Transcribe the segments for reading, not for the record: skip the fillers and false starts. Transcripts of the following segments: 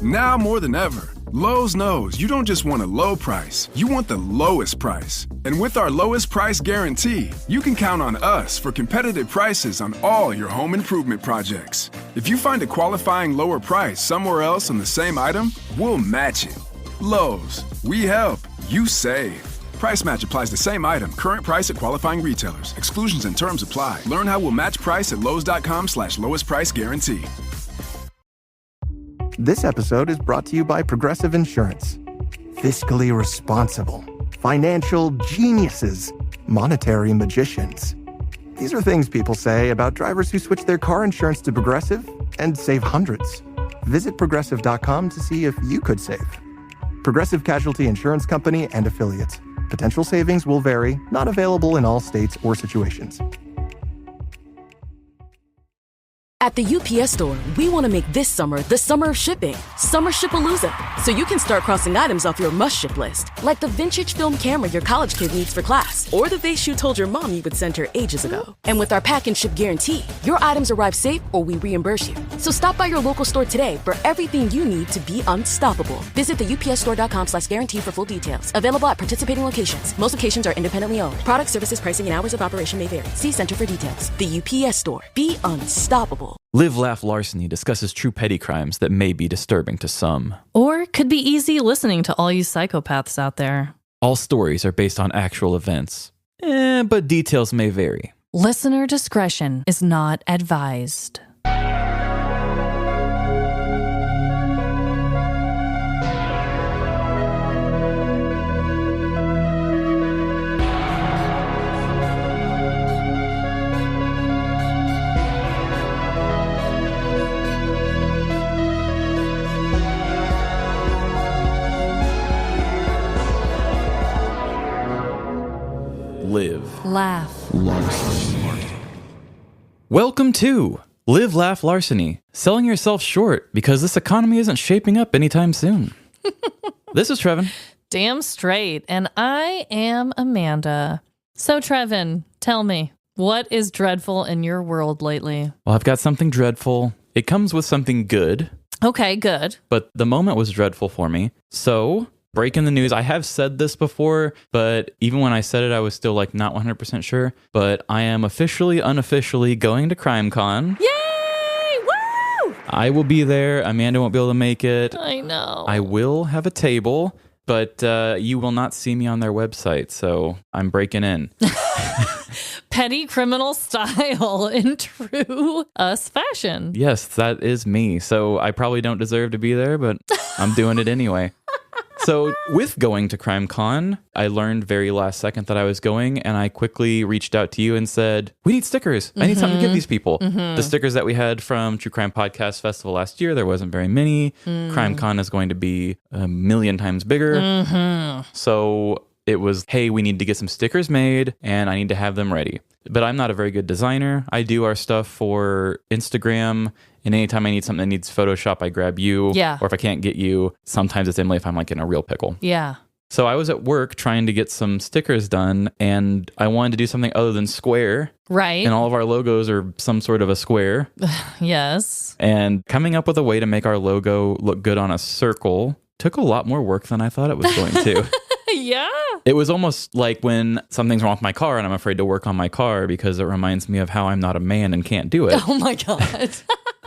Now more than ever, Lowe's knows you don't just want a low price, you want the lowest price. And with our lowest price guarantee, you can count on us for competitive prices on all your home improvement projects. If you find a qualifying lower price somewhere else on the same item, we'll match it. Lowe's, we help, you save. Price match applies to same item, current price at qualifying retailers. Exclusions and terms apply. Learn how we'll match price at lowes.com/lowest price guarantee. This episode is brought to you by Progressive Insurance. Fiscally responsible, financial geniuses, monetary magicians. These are things people say about drivers who switch their car insurance to Progressive and save hundreds. Visit progressive.com to see if you could save. Progressive Casualty Insurance Company and Affiliates. Potential savings will vary, not available in all states or situations. At the UPS Store, we want to make this summer the summer of shipping. Summer Ship-a-Looza. So you can start crossing items off your must-ship list. Like the vintage film camera your college kid needs for class. Or the vase you told your mom you would send her ages ago. And with our pack and ship guarantee, your items arrive safe or we reimburse you. So stop by your local store today for everything you need to be unstoppable. Visit the upsstore.com/guarantee for full details. Available at participating locations. Most locations are independently owned. Product, services, pricing, and hours of operation may vary. See Center for details. The UPS Store. Be unstoppable. Live, Laugh, Larceny discusses true petty crimes that may be disturbing to some. Or could be easy listening to all you psychopaths out there. All stories are based on actual events, but details may vary. Listener discretion is not advised. Live, Laugh, Larceny. Welcome to Live, Laugh, Larceny. Selling yourself short because this economy isn't shaping up anytime soon. This is Trevin. Damn straight. And I am Amanda. So Trevin, tell me, what is dreadful in your world lately? Well, I've got something dreadful. It comes with something good. Okay, good. But the moment was dreadful for me. So, breaking the news. I have said this before, but even when I said it, I was still like not 100% sure. But I am unofficially going to CrimeCon. Yay! Woo! I will be there. Amanda won't be able to make it. I know. I will have a table, but you will not see me on their website. So I'm breaking in. Petty criminal style in true us fashion. Yes, that is me. So I probably don't deserve to be there, but I'm doing it anyway. So with going to CrimeCon, I learned very last second that I was going, and I quickly reached out to you and said, we need stickers. I need something to give these people. The stickers that we had from True Crime Podcast Festival last year, there wasn't very many. CrimeCon is going to be 1,000,000 times bigger. So it was, hey, we need to get some stickers made, and I need to have them ready. But I'm not a very good designer. I do our stuff for Instagram, and anytime I need something that needs Photoshop, I grab you. Yeah. Or if I can't get you, sometimes it's Emily if I'm like in a real pickle. Yeah. So I was at work trying to get some stickers done, and I wanted to do something other than square. Right. And all of our logos are some sort of a square. Yes. And coming up with a way to make our logo look good on a circle took a lot more work than I thought it was going to. Yeah. It was almost like when something's wrong with my car and I'm afraid to work on my car because it reminds me of how I'm not a man and can't do it. Oh my God.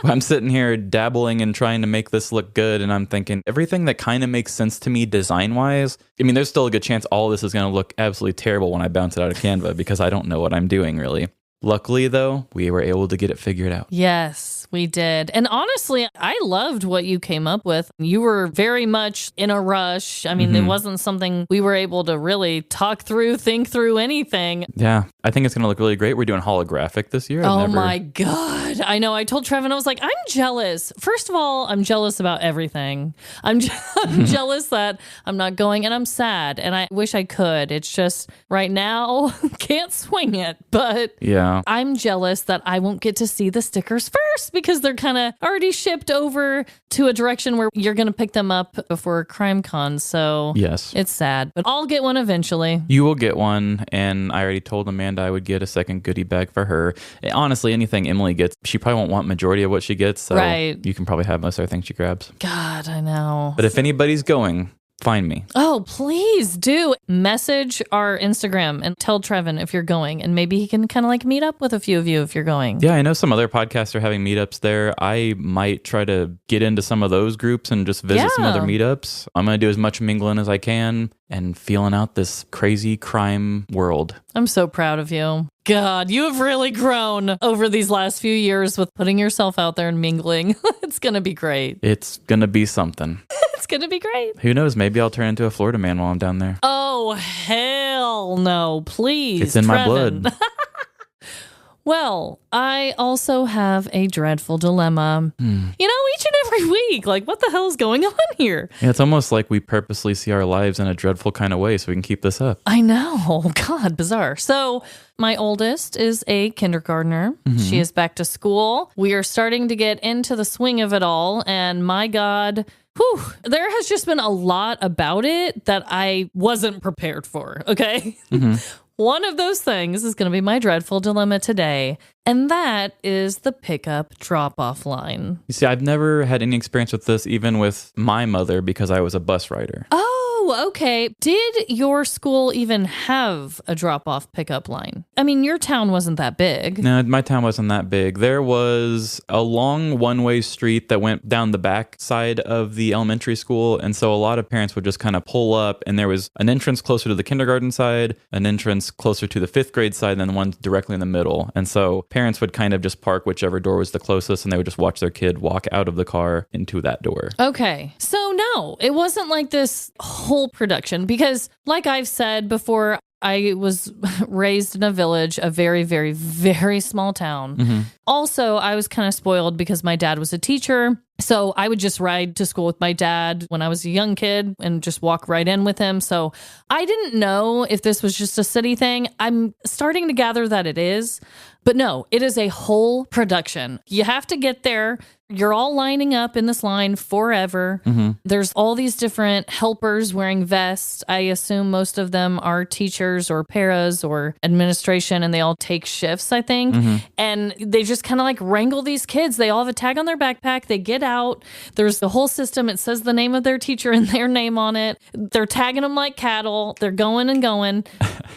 I'm sitting here dabbling and trying to make this look good, and I'm thinking everything that kind of makes sense to me design-wise, I mean, there's still a good chance all of this is going to look absolutely terrible when I bounce it out of Canva because I don't know what I'm doing, really. Luckily, though, we were able to get it figured out. Yes, we did. And honestly, I loved what you came up with. You were very much in a rush. I mean, it wasn't something we were able to really talk through, think through anything. Yeah, I think it's going to look really great. We're doing holographic this year. My God. I know. I told Trevin, I was like, I'm jealous. First of all, I'm jealous about everything. I'm jealous that I'm not going, and I'm sad, and I wish I could. It's just right now, can't swing it. But yeah. I'm jealous that I won't get to see the stickers first because they're kind of already shipped over to a direction where you're going to pick them up before CrimeCon. So yes, it's sad, but I'll get one eventually. You will get one, and I already told Amanda I would get a second goodie bag for her. Honestly, anything Emily gets, she probably won't want majority of what she gets, so you can probably have most of the things she grabs. God, I know. But if anybody's going, find me. Oh, please do. Message our Instagram and tell Trevin if you're going, and maybe he can kind of like meet up with a few of you if you're going. Yeah, I know some other podcasts are having meetups there. I might try to get into some of those groups and just visit some other meetups. I'm going to do as much mingling as I can and feeling out this crazy crime world. I'm so proud of you. God, you have really grown over these last few years with putting yourself out there and mingling. It's going to be great. It's going to be something. It's going to be great. Who knows? Maybe I'll turn into a Florida man while I'm down there. Oh, hell no. Please, it's in my blood. Well, I also have a dreadful dilemma. You know, each and every week, like, what the hell is going on here? Yeah, it's almost like we purposely see our lives in a dreadful kind of way so we can keep this up. I know. God, bizarre. So my oldest is a kindergartner. She is back to school. We are starting to get into the swing of it all. And my God, there has just been a lot about it that I wasn't prepared for. Okay. One of those things is going to be my dreadful dilemma today, and that is the pickup drop-off line. You see, I've never had any experience with this, even with my mother, because I was a bus rider. Oh, okay. Did your school even have a drop-off pickup line? I mean, your town wasn't that big. No, my town wasn't that big. There was a long one-way street that went down the back side of the elementary school, and so a lot of parents would just kind of pull up, and there was an entrance closer to the kindergarten side, an entrance closer to the 5th grade side, and then one directly in the middle. And so parents would kind of just park whichever door was the closest, and they would just watch their kid walk out of the car into that door. Okay. So no, it wasn't like this whole production, because like I've said before, I was raised in a village, a very, very, very small town. Also, I was kind of spoiled because my dad was a teacher. So I would just ride to school with my dad when I was a young kid and just walk right in with him. So I didn't know if this was just a city thing. I'm starting to gather that it is. But no, it is a whole production. You have to get there. You're all lining up in this line forever. There's all these different helpers wearing vests. I assume most of them are teachers or paras or administration, and they all take shifts, I think. And they just kind of like wrangle these kids. They all have a tag on their backpack. They get out. There's the whole system. It says the name of their teacher and their name on it. They're tagging them like cattle. They're going and going.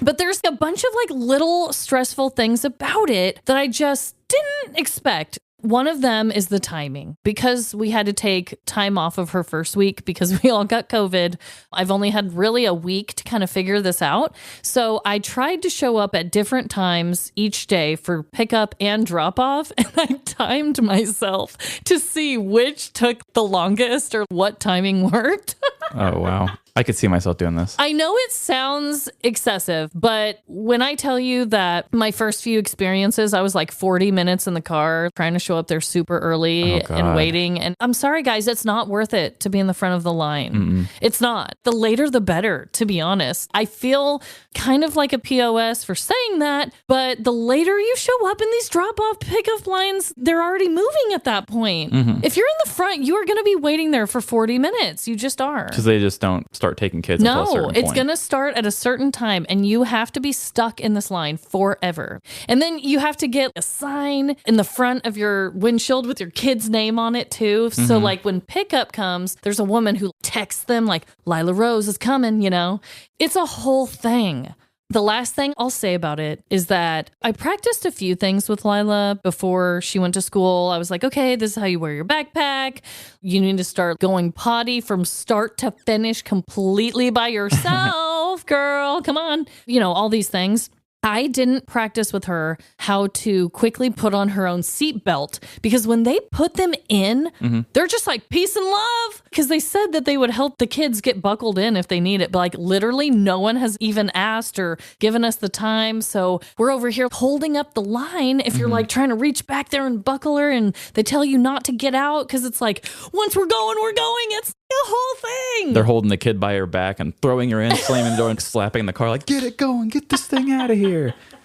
But there's a bunch of like little stressful things about it that I just didn't expect. One of them is the timing. Because we had to take time off of her first week because we all got COVID, I've only had really a week to kind of figure this out. So I tried to show up at different times each day for pickup and drop off, and I timed myself to see which took the longest or what timing worked. Oh, wow. I could see myself doing this. I know it sounds excessive, but when I tell you that my first few experiences, I was like 40 minutes in the car trying to show up there super early and waiting. And I'm sorry, guys, it's not worth it to be in the front of the line. It's not. The later, the better, to be honest. I feel kind of like a POS for saying that, but the later you show up in these drop-off pickup lines, they're already moving at that point. If you're in the front, you are going to be waiting there for 40 minutes. You just are. Because they just don't start taking kids until a certain point. No, it's going to start at a certain time, and you have to be stuck in this line forever. And then you have to get a sign in the front of your windshield with your kid's name on it too. So like when pickup comes, there's a woman who texts them like, Lila Rose is coming, you know. It's a whole thing. The last thing I'll say about it is that I practiced a few things with Lila before she went to school. I was like, okay, this is how you wear your backpack. You need to start going potty from start to finish completely by yourself, girl. Come on. You know, all these things. I didn't practice with her how to quickly put on her own seatbelt, because when they put them in, they're just like peace and love, because they said that they would help the kids get buckled in if they need it. But like literally no one has even asked or given us the time. So we're over here holding up the line if you're like trying to reach back there and buckle her, and they tell you not to get out because it's like, once we're going, we're going. It's a whole thing. They're holding the kid by her back and throwing her in, slamming the door and slapping the car like, get it going, get this thing out of here.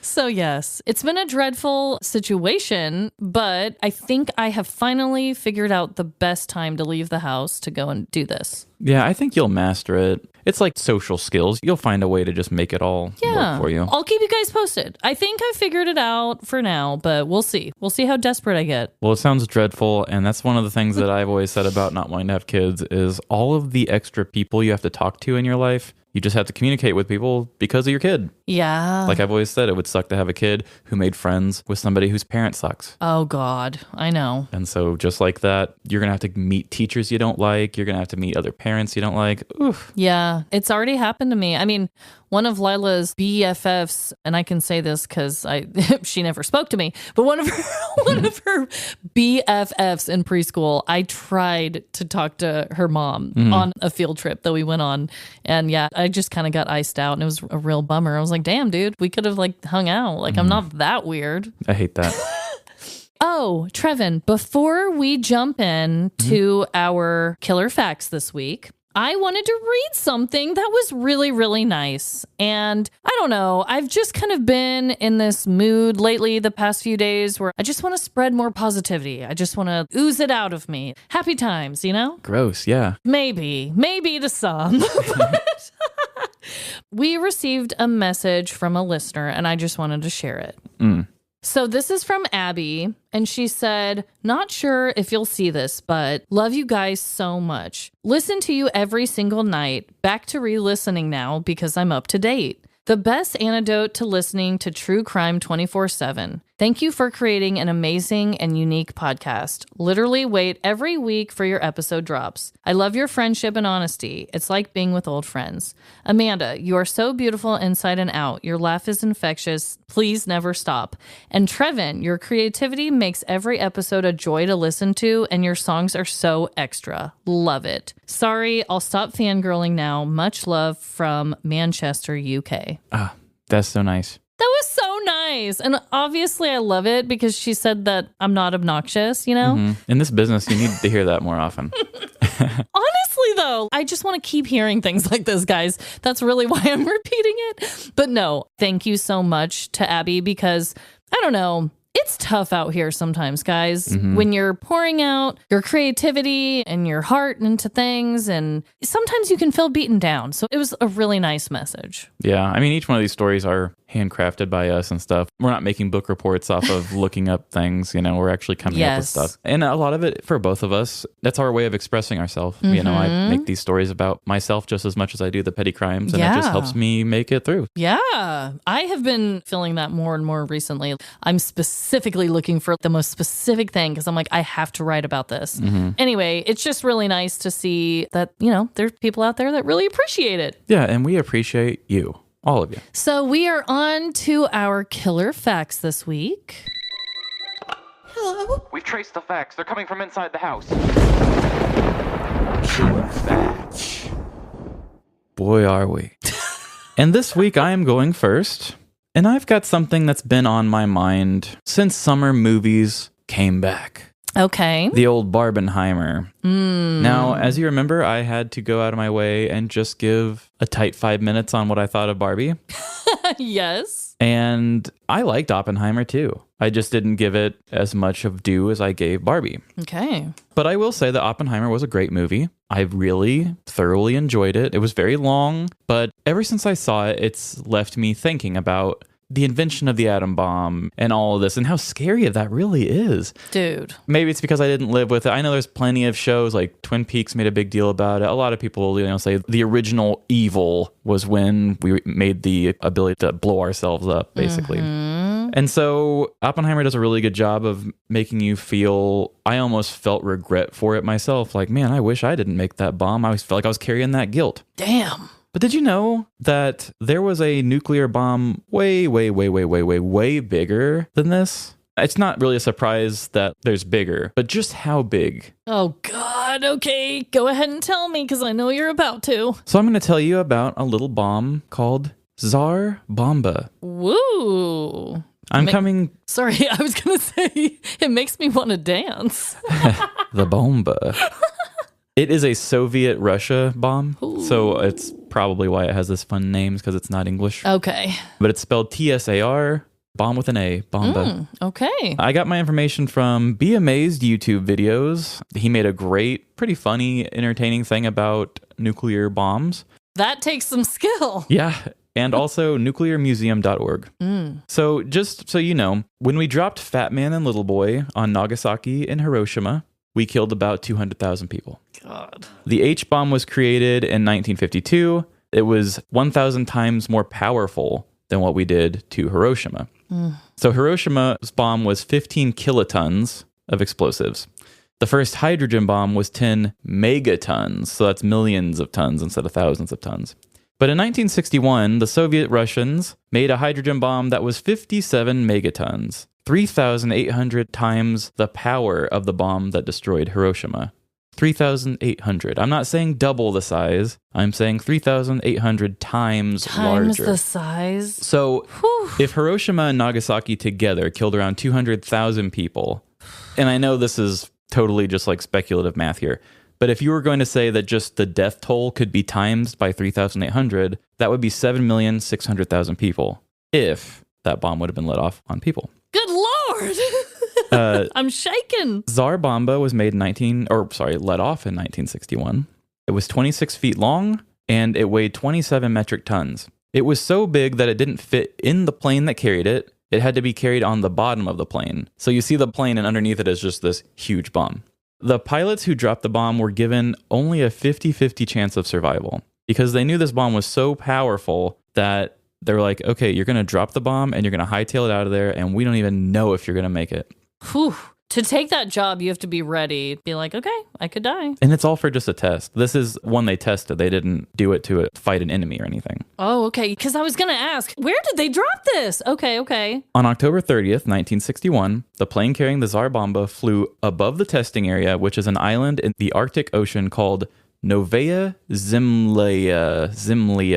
So yes, it's been a dreadful situation, but I think I have finally figured out the best time to leave the house to go and do this. Yeah, I think you'll master it. It's like social skills. You'll find a way to just make it all work for you. I'll keep you guys posted. I think I figured it out for now, but we'll see. We'll see how desperate I get. Well, it sounds dreadful, and that's one of the things that I've always said about not wanting to have kids is all of the extra people you have to talk to in your life. You just have to communicate with people because of your kid. Yeah. Like I've always said, it would suck to have a kid who made friends with somebody whose parent sucks. Oh, God. I know. And so just like that, you're going to have to meet teachers you don't like. You're going to have to meet other parents you don't like. Oof. Yeah. It's already happened to me. I mean, one of Lila's BFFs, and I can say this because she never spoke to me, but one of her BFFs in preschool, I tried to talk to her mom on a field trip that we went on. And yeah, I just kind of got iced out and it was a real bummer. I was like, damn, dude, we could have like hung out. Like, I'm not that weird. I hate that. Oh, Trevin, before we jump in to our killer facts this week, I wanted to read something that was really, really nice. And I don't know, I've just kind of been in this mood lately the past few days where I just want to spread more positivity. I just want to ooze it out of me. Happy times, you know? Gross, yeah. Maybe to some. But we received a message from a listener and I just wanted to share it. So this is from Abby, and she said, not sure if you'll see this, but love you guys so much. Listen to you every single night. Back to re-listening now because I'm up to date. The best antidote to listening to true crime 24/7. Thank you for creating an amazing and unique podcast. Literally wait every week for your episode drops. I love your friendship and honesty. It's like being with old friends. Amanda, you are so beautiful inside and out. Your laugh is infectious. Please never stop. And Trevin, your creativity makes every episode a joy to listen to, and your songs are so extra. Love it. Sorry, I'll stop fangirling now. Much love from Manchester, UK. Ah, that's so nice. That was so nice. And obviously I love it because she said that I'm not obnoxious, you know? In this business, you need to hear that more often. Honestly, though, I just want to keep hearing things like this, guys. That's really why I'm repeating it. But no, thank you so much to Abby because, I don't know, it's tough out here sometimes, guys, when you're pouring out your creativity and your heart into things, and sometimes you can feel beaten down. So it was a really nice message. Yeah, I mean, each one of these stories are handcrafted by us and stuff. We're not making book reports off of looking up things, you know, we're actually coming up with stuff. And a lot of it, for both of us, that's our way of expressing ourselves. You know, I make these stories about myself just as much as I do the petty crimes, and it just helps me make it through. Yeah, I have been feeling that more and more recently. I'm specifically looking for the most specific thing because I'm like, I have to write about this. Anyway, it's just really nice to see that, you know, there's people out there that really appreciate it. Yeah, and we appreciate you. All of you. So we are on to our killer facts this week. Hello? We've traced the facts. They're coming from inside the house. Boy, are we. And this week I am going first. And I've got something that's been on my mind since summer movies came back. Okay. The old Barbenheimer. Now, as you remember, I had to go out of my way and just give a tight 5 minutes on what I thought of Barbie. Yes. And I liked Oppenheimer too. I just didn't give it as much of due as I gave Barbie. Okay. But I will say that Oppenheimer was a great movie. I really thoroughly enjoyed it. It was very long, but ever since I saw it, it's left me thinking about the invention of the atom bomb and all of this and how scary that really is. Dude. Maybe it's because I didn't live with it. I know there's plenty of shows like Twin Peaks made a big deal about it. A lot of people, you know, say the original evil was when we made the ability to blow ourselves up, basically. And so Oppenheimer does a really good job of making you feel, I almost felt regret for it myself. Like, man, I wish I didn't make that bomb. I always felt like I was carrying that guilt. Damn. But did you know that there was a nuclear bomb way bigger than this? It's not really a surprise that there's bigger, but just how big? Oh, God. Okay. Go ahead and tell me because I know you're about to. So I'm going to tell you about a little bomb called Tsar Bomba. Woo. Sorry, I was going to say it makes me want to dance. The bomba. It is a Soviet Russia bomb, so it's probably why it has this fun name, because it's not English. Okay. But it's spelled Tsar Bomb with an A, Bomba. Okay. I got my information from Be Amazed YouTube videos. He made a great, pretty funny, entertaining thing about nuclear bombs. That takes some skill. Yeah. And also nuclearmuseum.org. So just so you know, when we dropped Fat Man and Little Boy on Nagasaki and Hiroshima, we killed about 200,000 people. God. The H-bomb was created in 1952. It was 1,000 times more powerful than what we did to Hiroshima. So Hiroshima's bomb was 15 kilotons of explosives. The first hydrogen bomb was 10 megatons, so that's millions of tons instead of thousands of tons. But in 1961, the Soviet Russians made a hydrogen bomb that was 57 megatons, 3,800 times the power of the bomb that destroyed Hiroshima. 3,800. I'm not saying double the size. I'm saying 3,800 times larger. the size. So if Hiroshima and Nagasaki together killed around 200,000 people, and I know this is totally just like speculative math here, but if you were going to say that just the death toll could be times by 3,800, that would be 7,600,000 people if that bomb would have been let off on people. Good Lord. I'm shaking. Tsar Bomba was made let off in 1961. It was 26 feet long and it weighed 27 metric tons. It was so big that it didn't fit in the plane that carried it. It had to be carried on the bottom of the plane. So you see the plane and underneath it is just this huge bomb. The pilots who dropped the bomb were given only a 50-50 chance of survival because they knew this bomb was so powerful that they were like, okay, you're going to drop the bomb and you're going to hightail it out of there and we don't even know if you're going to make it. Whew. To take that job, you have to be ready. Be like, okay, I could die. And it's all for just a test. This is one they tested. They didn't do it to fight an enemy or anything. Oh, okay. Because I was going to ask, where did they drop this? Okay. On October 30th, 1961, the plane carrying the Tsar Bomba flew above the testing area, which is an island in the Arctic Ocean called Novaya Zemlya, Z-M-L-Y-A,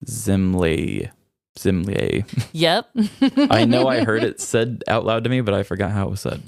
Zemlya. Yep. I know I heard it said out loud to me, but I forgot how it was said.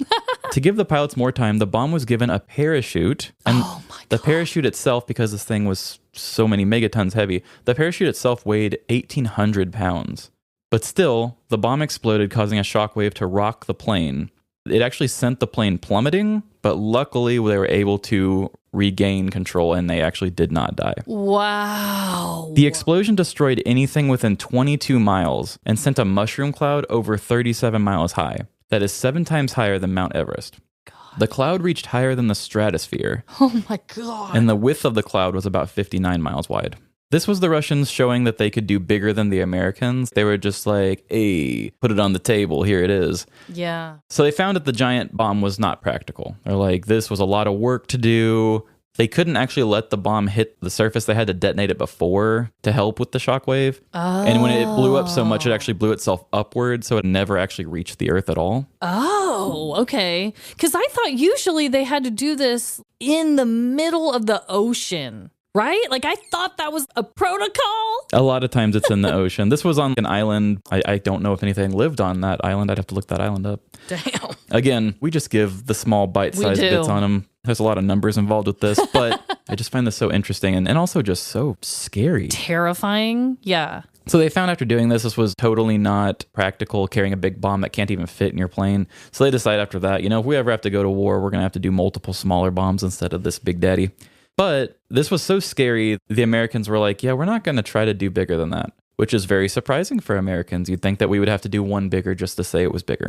To give the pilots more time, the bomb was given a parachute. And the parachute itself, because this thing was so many megatons heavy, the parachute itself weighed 1,800 pounds. But still, the bomb exploded, causing a shockwave to rock the plane. It actually sent the plane plummeting, but luckily they were able to regain control and they actually did not die. Wow. The explosion destroyed anything within 22 miles and sent a mushroom cloud over 37 miles high. That is 7 times higher than Mount Everest. God. The cloud reached higher than the stratosphere. Oh my God. And the width of the cloud was about 59 miles wide. This was the Russians showing that they could do bigger than the Americans. They were just like, hey, put it on the table. Here it is. Yeah. So they found that the giant bomb was not practical. They're like, this was a lot of work to do. They couldn't actually let the bomb hit the surface. They had to detonate it before to help with the shockwave. Oh. And when it blew up so much, it actually blew itself upward, so it never actually reached the earth at all. Oh, okay. Because I thought usually they had to do this in the middle of the ocean. Right? Like, I thought that was a protocol. A lot of times it's in the ocean. This was on an island. I don't know if anything lived on that island. I'd have to look that island up. Damn. Again, we just give the small bite-sized bits on them. There's a lot of numbers involved with this, but I just find this so interesting and also just so scary. Terrifying. Yeah. So they found after doing this was totally not practical, carrying a big bomb that can't even fit in your plane. So they decide after that, if we ever have to go to war, we're going to have to do multiple smaller bombs instead of this big daddy. But this was so scary, the Americans were like, yeah, we're not going to try to do bigger than that, which is very surprising for Americans. You'd think that we would have to do one bigger just to say it was bigger.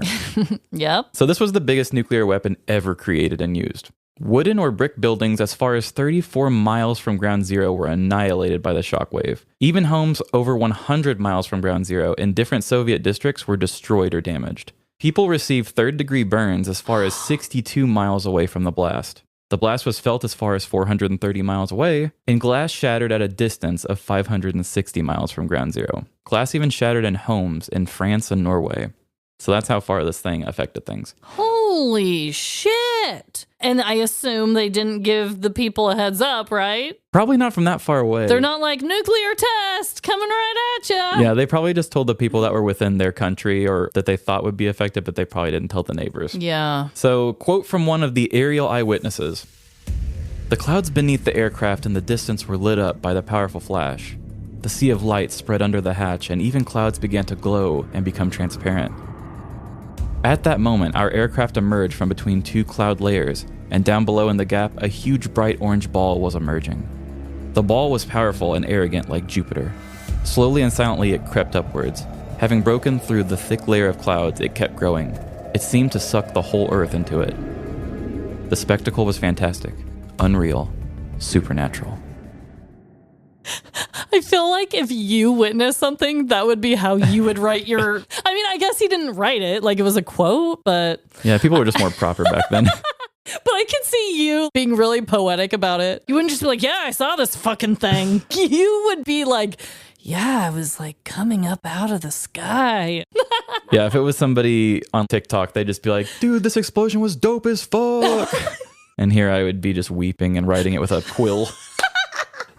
Yep. So this was the biggest nuclear weapon ever created and used. Wooden or brick buildings as far as 34 miles from ground zero were annihilated by the shockwave. Even homes over 100 miles from ground zero in different Soviet districts were destroyed or damaged. People received third-degree burns as far as 62 miles away from the blast. The blast was felt as far as 430 miles away, and glass shattered at a distance of 560 miles from ground zero. Glass even shattered in homes in France and Norway. So that's how far this thing affected things. Holy shit. And I assume they didn't give the people a heads up, right? Probably not from that far away. They're not like, nuclear test coming right at you. Yeah, they probably just told the people that were within their country or that they thought would be affected, but they probably didn't tell the neighbors. Yeah. So, quote from one of the aerial eyewitnesses. The clouds beneath the aircraft in the distance were lit up by the powerful flash. The sea of light spread under the hatch, and even clouds began to glow and become transparent. At that moment, our aircraft emerged from between two cloud layers, and down below in the gap, a huge bright orange ball was emerging. The ball was powerful and arrogant like Jupiter. Slowly and silently, it crept upwards. Having broken through the thick layer of clouds, it kept growing. It seemed to suck the whole Earth into it. The spectacle was fantastic, unreal, supernatural. I feel like if you witnessed something, that would be how you would write your... I mean, I guess he didn't write it, like it was a quote, but... Yeah, people were just more proper back then. But I could see you being really poetic about it. You wouldn't just be like, yeah, I saw this fucking thing. You would be like, yeah, it was like coming up out of the sky. Yeah, if it was somebody on TikTok, they'd just be like, dude, this explosion was dope as fuck. And here I would be just weeping and writing it with a quill.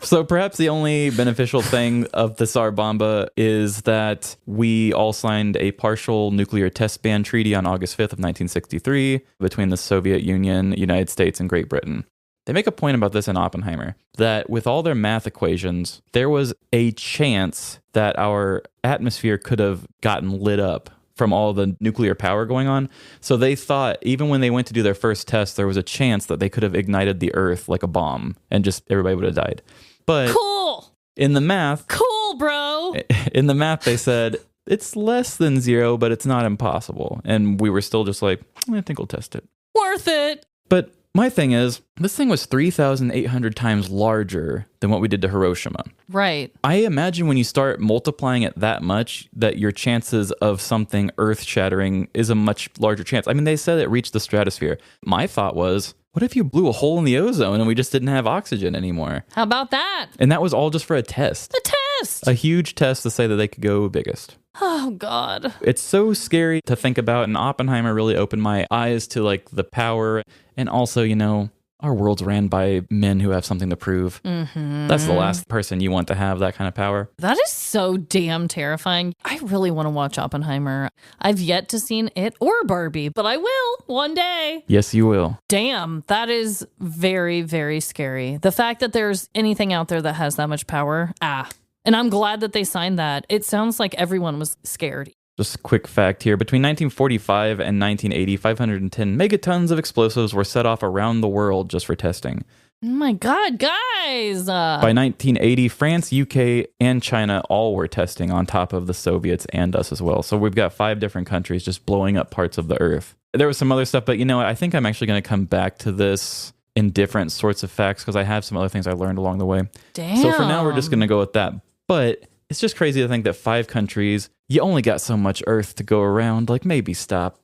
So perhaps the only beneficial thing of the Tsar Bomba is that we all signed a partial nuclear test ban treaty on August 5th of 1963 between the Soviet Union, United States, and Great Britain. They make a point about this in Oppenheimer, that with all their math equations, there was a chance that our atmosphere could have gotten lit up from all the nuclear power going on. So they thought, even when they went to do their first test, there was a chance that they could have ignited the Earth like a bomb and just everybody would have died. But cool. In the math, cool, bro. In the math, they said it's less than 0, but it's not impossible. And we were still just like, I think we'll test it. Worth it. But my thing is, this thing was 3,800 times larger than what we did to Hiroshima. Right. I imagine when you start multiplying it that much, that your chances of something earth-shattering is a much larger chance. I mean, they said it reached the stratosphere. My thought was, what if you blew a hole in the ozone and we just didn't have oxygen anymore? How about that? And that was all just for a test. A test! A huge test to say that they could go biggest. Oh, God. It's so scary to think about, and Oppenheimer really opened my eyes to like the power, and also, you know, our world's ran by men who have something to prove. Mm-hmm. That's the last person you want to have that kind of power. That is so damn terrifying. I really want to watch Oppenheimer. I've yet to see it or Barbie, but I will one day. Yes, you will. Damn, that is very, very scary. The fact that there's anything out there that has that much power, and I'm glad that they signed that. It sounds like everyone was scared. Just a quick fact here. Between 1945 and 1980, 510 megatons of explosives were set off around the world just for testing. Oh my God, guys. By 1980, France, UK, and China all were testing on top of the Soviets and us as well. So we've got 5 different countries just blowing up parts of the Earth. There was some other stuff, but you know what? I think I'm actually going to come back to this in different sorts of facts because I have some other things I learned along the way. Damn. So for now, we're just going to go with that. But it's just crazy to think that 5 countries, you only got so much Earth to go around. Like, maybe stop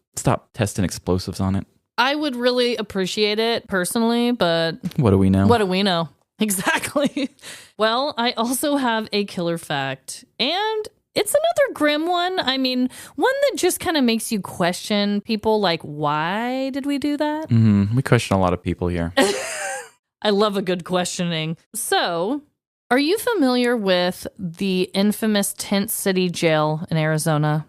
testing explosives on it. I would really appreciate it personally, but... What do we know? What do we know? Exactly. Well, I also have a killer fact, and it's another grim one. I mean, one that just kind of makes you question people, like, why did we do that? Mm-hmm. We question a lot of people here. I love a good questioning. So... are you familiar with the infamous Tent City Jail in Arizona?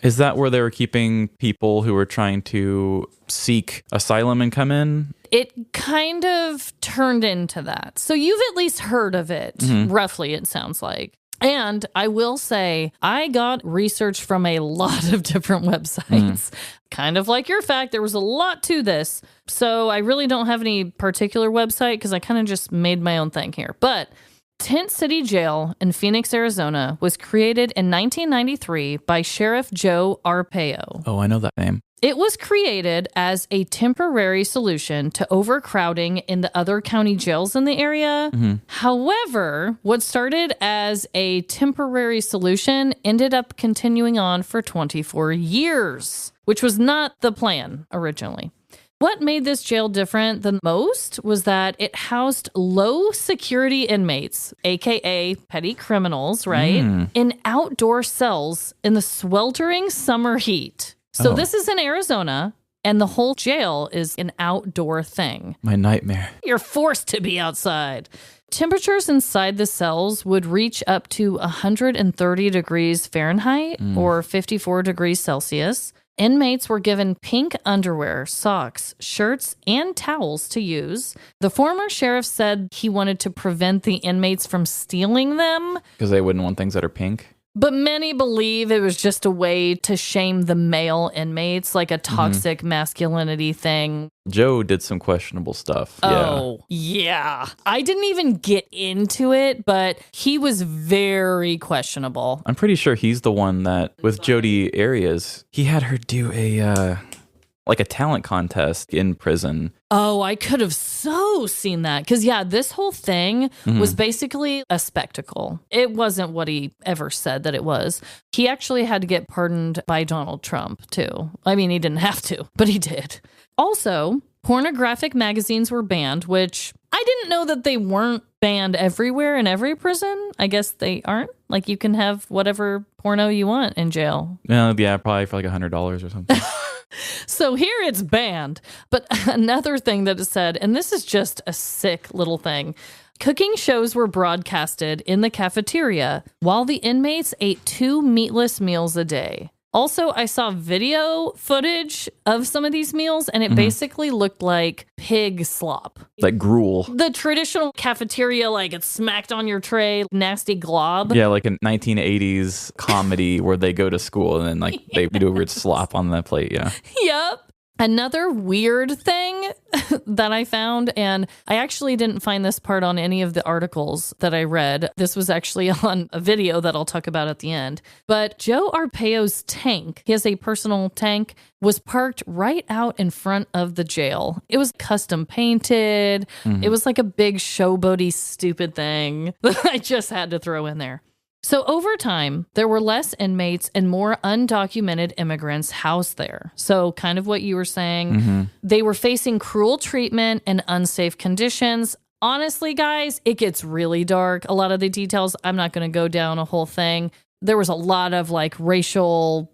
Is that where they were keeping people who were trying to seek asylum and come in? It kind of turned into that. So you've at least heard of it, roughly, it sounds like. And I will say, I got research from a lot of different websites. Kind of like your fact, there was a lot to this. So I really don't have any particular website because I kind of just made my own thing here. But Tent City Jail in Phoenix, Arizona was created in 1993 by Sheriff Joe Arpaio. Oh, I know that name. It was created as a temporary solution to overcrowding in the other county jails in the area. However, what started as a temporary solution ended up continuing on for 24 years, which was not the plan originally. What made this jail different than most was that it housed low security inmates, aka petty criminals, right, in outdoor cells in the sweltering summer heat. So this is in Arizona, and the whole jail is an outdoor thing. My nightmare. You're forced to be outside. Temperatures inside the cells would reach up to 130 degrees Fahrenheit or 54 degrees Celsius. Inmates were given pink underwear, socks, shirts, and towels to use. The former sheriff said he wanted to prevent the inmates from stealing them. Because they wouldn't want things that are pink. But many believe it was just a way to shame the male inmates, like a toxic masculinity thing. Joe did some questionable stuff. Oh, yeah. I didn't even get into it, but he was very questionable. I'm pretty sure he's the one that, with Jodi Arias, he had her do a talent contest in prison. Oh, I could have so seen that. Because, yeah, this whole thing was basically a spectacle. It wasn't what he ever said that it was. He actually had to get pardoned by Donald Trump, too. I mean, he didn't have to, but he did. Also, pornographic magazines were banned, which I didn't know that they weren't banned everywhere in every prison. I guess they aren't. Like, you can have whatever porno you want in jail. Yeah, probably for like $100 or something. So here it's banned. But another thing that is said, and this is just a sick little thing, cooking shows were broadcasted in the cafeteria while the inmates ate 2 meatless meals a day. Also, I saw video footage of some of these meals, and it basically looked like pig slop. Like gruel. The traditional cafeteria, like it's smacked on your tray, nasty glob. Yeah, like a 1980s comedy where they go to school and then like they do weird slop on that plate, yeah. Yep. Another weird thing that I found, and I actually didn't find this part on any of the articles that I read. This was actually on a video that I'll talk about at the end. But Joe Arpaio's tank, he has a personal tank, was parked right out in front of the jail. It was custom painted. It was like a big showboaty, stupid thing that I just had to throw in there. So over time, there were less inmates and more undocumented immigrants housed there. So kind of what you were saying, they were facing cruel treatment and unsafe conditions. Honestly, guys, it gets really dark. A lot of the details, I'm not going to go down a whole thing. There was a lot of like racial,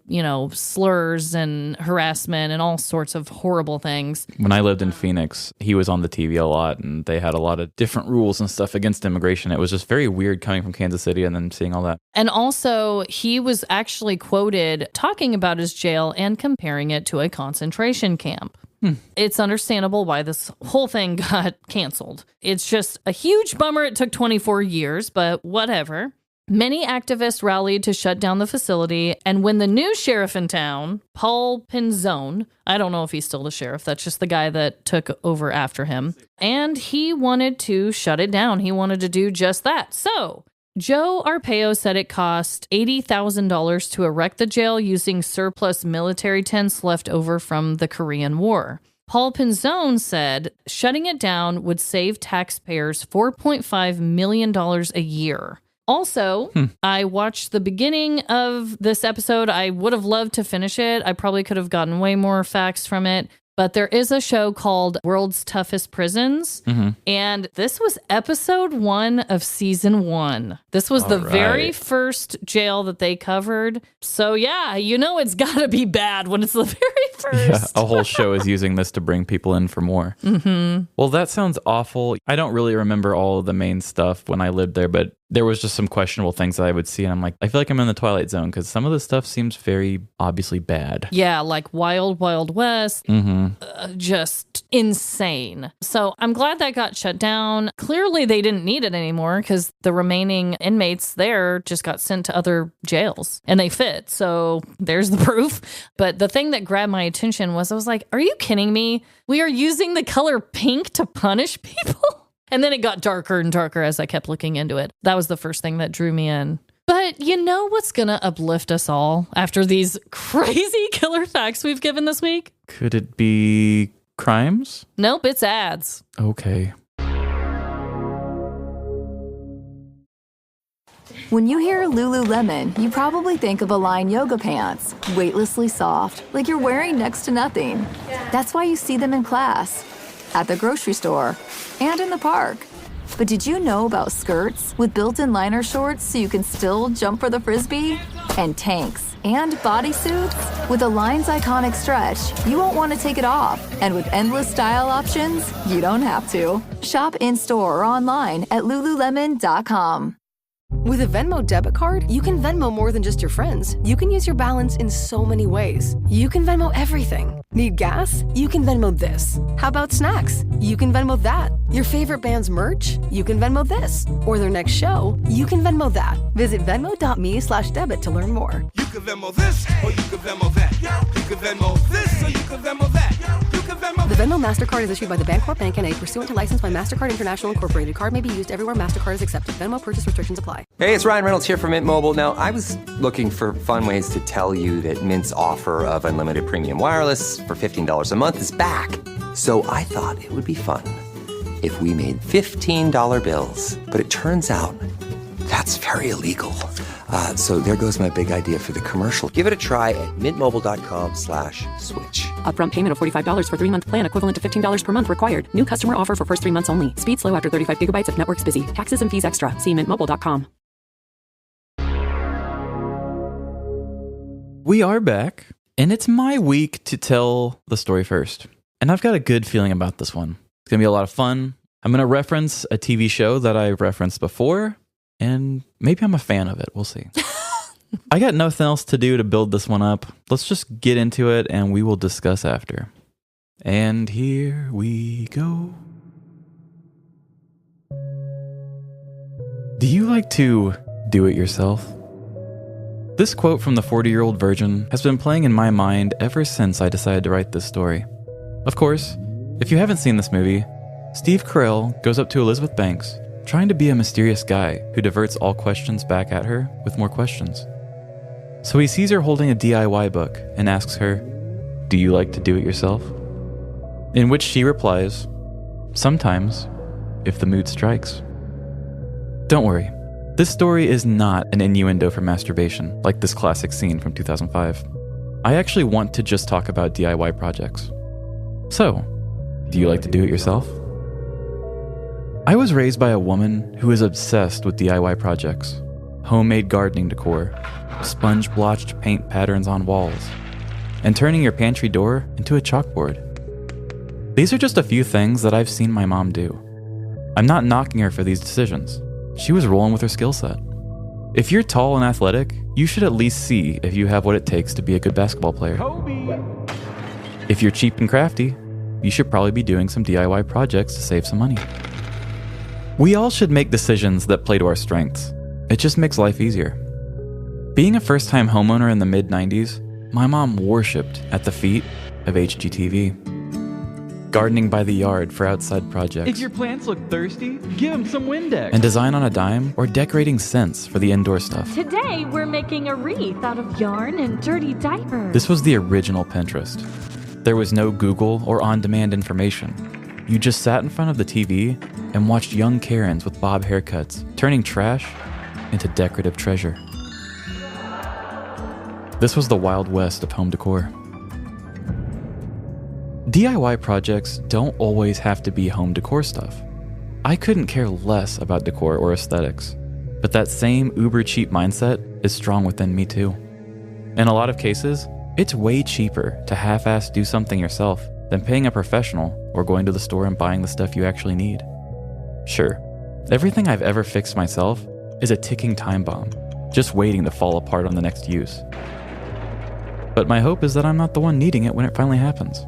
slurs and harassment and all sorts of horrible things. When I lived in Phoenix, he was on the TV a lot and they had a lot of different rules and stuff against immigration. It was just very weird coming from Kansas City and then seeing all that. And also, he was actually quoted talking about his jail and comparing it to a concentration camp. It's understandable why this whole thing got canceled. It's just a huge bummer. It took 24 years, but whatever. Many activists rallied to shut down the facility, and when the new sheriff in town, Paul Pinzone, I don't know if he's still the sheriff, that's just the guy that took over after him, and he wanted to shut it down. He wanted to do just that. So Joe Arpaio said it cost $80,000 to erect the jail using surplus military tents left over from the Korean War. Paul Pinzone said shutting it down would save taxpayers $4.5 million a year. Also, I watched the beginning of this episode. I would have loved to finish it. I probably could have gotten way more facts from it. But there is a show called World's Toughest Prisons. And this was episode 1 of season 1. This was the very first jail that they covered. So yeah, it's got to be bad when it's the very first. Yeah, a whole show is using this to bring people in for more. Well, that sounds awful. I don't really remember all of the main stuff when I lived there, but there was just some questionable things that I would see. And I'm like, I feel like I'm in the Twilight Zone because some of the stuff seems very obviously bad. Yeah, like Wild Wild West. Just insane. So I'm glad that got shut down. Clearly, they didn't need it anymore because the remaining inmates there just got sent to other jails and they fit. So there's the proof. But the thing that grabbed my attention was I was like, are you kidding me? We are using the color pink to punish people? And then it got darker and darker as I kept looking into it. That was the first thing that drew me in. But you know what's going to uplift us all after these crazy killer facts we've given this week? Could it be crimes? Nope, it's ads. Okay. When you hear Lululemon, you probably think of Align yoga pants, weightlessly soft, like you're wearing next to nothing. That's why you see them in class, at the grocery store, and in the park. But did you know about skirts with built-in liner shorts so you can still jump for the Frisbee? And tanks and bodysuits? With Align's iconic stretch, you won't want to take it off. And with endless style options, you don't have to. Shop in-store or online at Lululemon.com. With a Venmo debit card, you can Venmo more than just your friends. You can use your balance in so many ways. You can Venmo everything. Need gas? You can Venmo this. How about snacks? You can Venmo that. Your favorite band's merch? You can Venmo this. Or their next show? You can Venmo that. Visit Venmo.me/debit to learn more. You can Venmo this, or you can Venmo that. You can Venmo this, or you can Venmo that. You can Venmo. The Venmo MasterCard is issued by the Bancorp Bank N.A. pursuant to license by MasterCard International Incorporated. Card may be used everywhere MasterCard is accepted. Venmo purchase restrictions apply. Hey, it's Ryan Reynolds here from Mint Mobile. Now, I was looking for fun ways to tell you that Mint's offer of unlimited premium wireless for $15 a month is back. So I thought it would be fun if we made $15 bills. But it turns out that's very illegal. So there goes my big idea for the commercial. Give it a try at mintmobile.com/switch. Upfront payment of $45 for 3-month plan equivalent to $15 per month required. New customer offer for first 3 months only. Speed slow after 35 gigabytes if network's busy. Taxes and fees extra. See mintmobile.com. We are back, and it's my week to tell the story first. And I've got a good feeling about this one. It's going to be a lot of fun. I'm going to reference a TV show that I've referenced before, and maybe I'm a fan of it. We'll see. I got nothing else to do to build this one up. Let's just get into it, and we will discuss after. And here we go. Do you like to do it yourself? This quote from the 40-year-old virgin has been playing in my mind ever since I decided to write this story. Of course, if you haven't seen this movie, Steve Carell goes up to Elizabeth Banks, trying to be a mysterious guy who diverts all questions back at her with more questions. So he sees her holding a DIY book and asks her, "Do you like to do it yourself?" In which she replies, "Sometimes, if the mood strikes." Don't worry, this story is not an innuendo for masturbation like this classic scene from 2005. I actually want to just talk about DIY projects. So, do you like to do it yourself? I was raised by a woman who is obsessed with DIY projects, homemade gardening decor, sponge-blotched paint patterns on walls, and turning your pantry door into a chalkboard. These are just a few things that I've seen my mom do. I'm not knocking her for these decisions. She was rolling with her skill set. If you're tall and athletic, you should at least see if you have what it takes to be a good basketball player. Kobe. If you're cheap and crafty, you should probably be doing some DIY projects to save some money. We all should make decisions that play to our strengths. It just makes life easier. Being a first-time homeowner in the mid-90s, my mom worshipped at the feet of HGTV. Gardening by the yard for outside projects. If your plants look thirsty, give them some Windex. And design on a dime or decorating scents for the indoor stuff. Today, we're making a wreath out of yarn and dirty diapers. This was the original Pinterest. There was no Google or on-demand information. You just sat in front of the TV and watched young Karens with bob haircuts turning trash into decorative treasure. This was the Wild West of home decor. DIY projects don't always have to be home decor stuff. I couldn't care less about decor or aesthetics, but that same uber-cheap mindset is strong within me too. In a lot of cases, it's way cheaper to half-ass do something yourself than paying a professional or going to the store and buying the stuff you actually need. Sure, everything I've ever fixed myself is a ticking time bomb, just waiting to fall apart on the next use. But my hope is that I'm not the one needing it when it finally happens.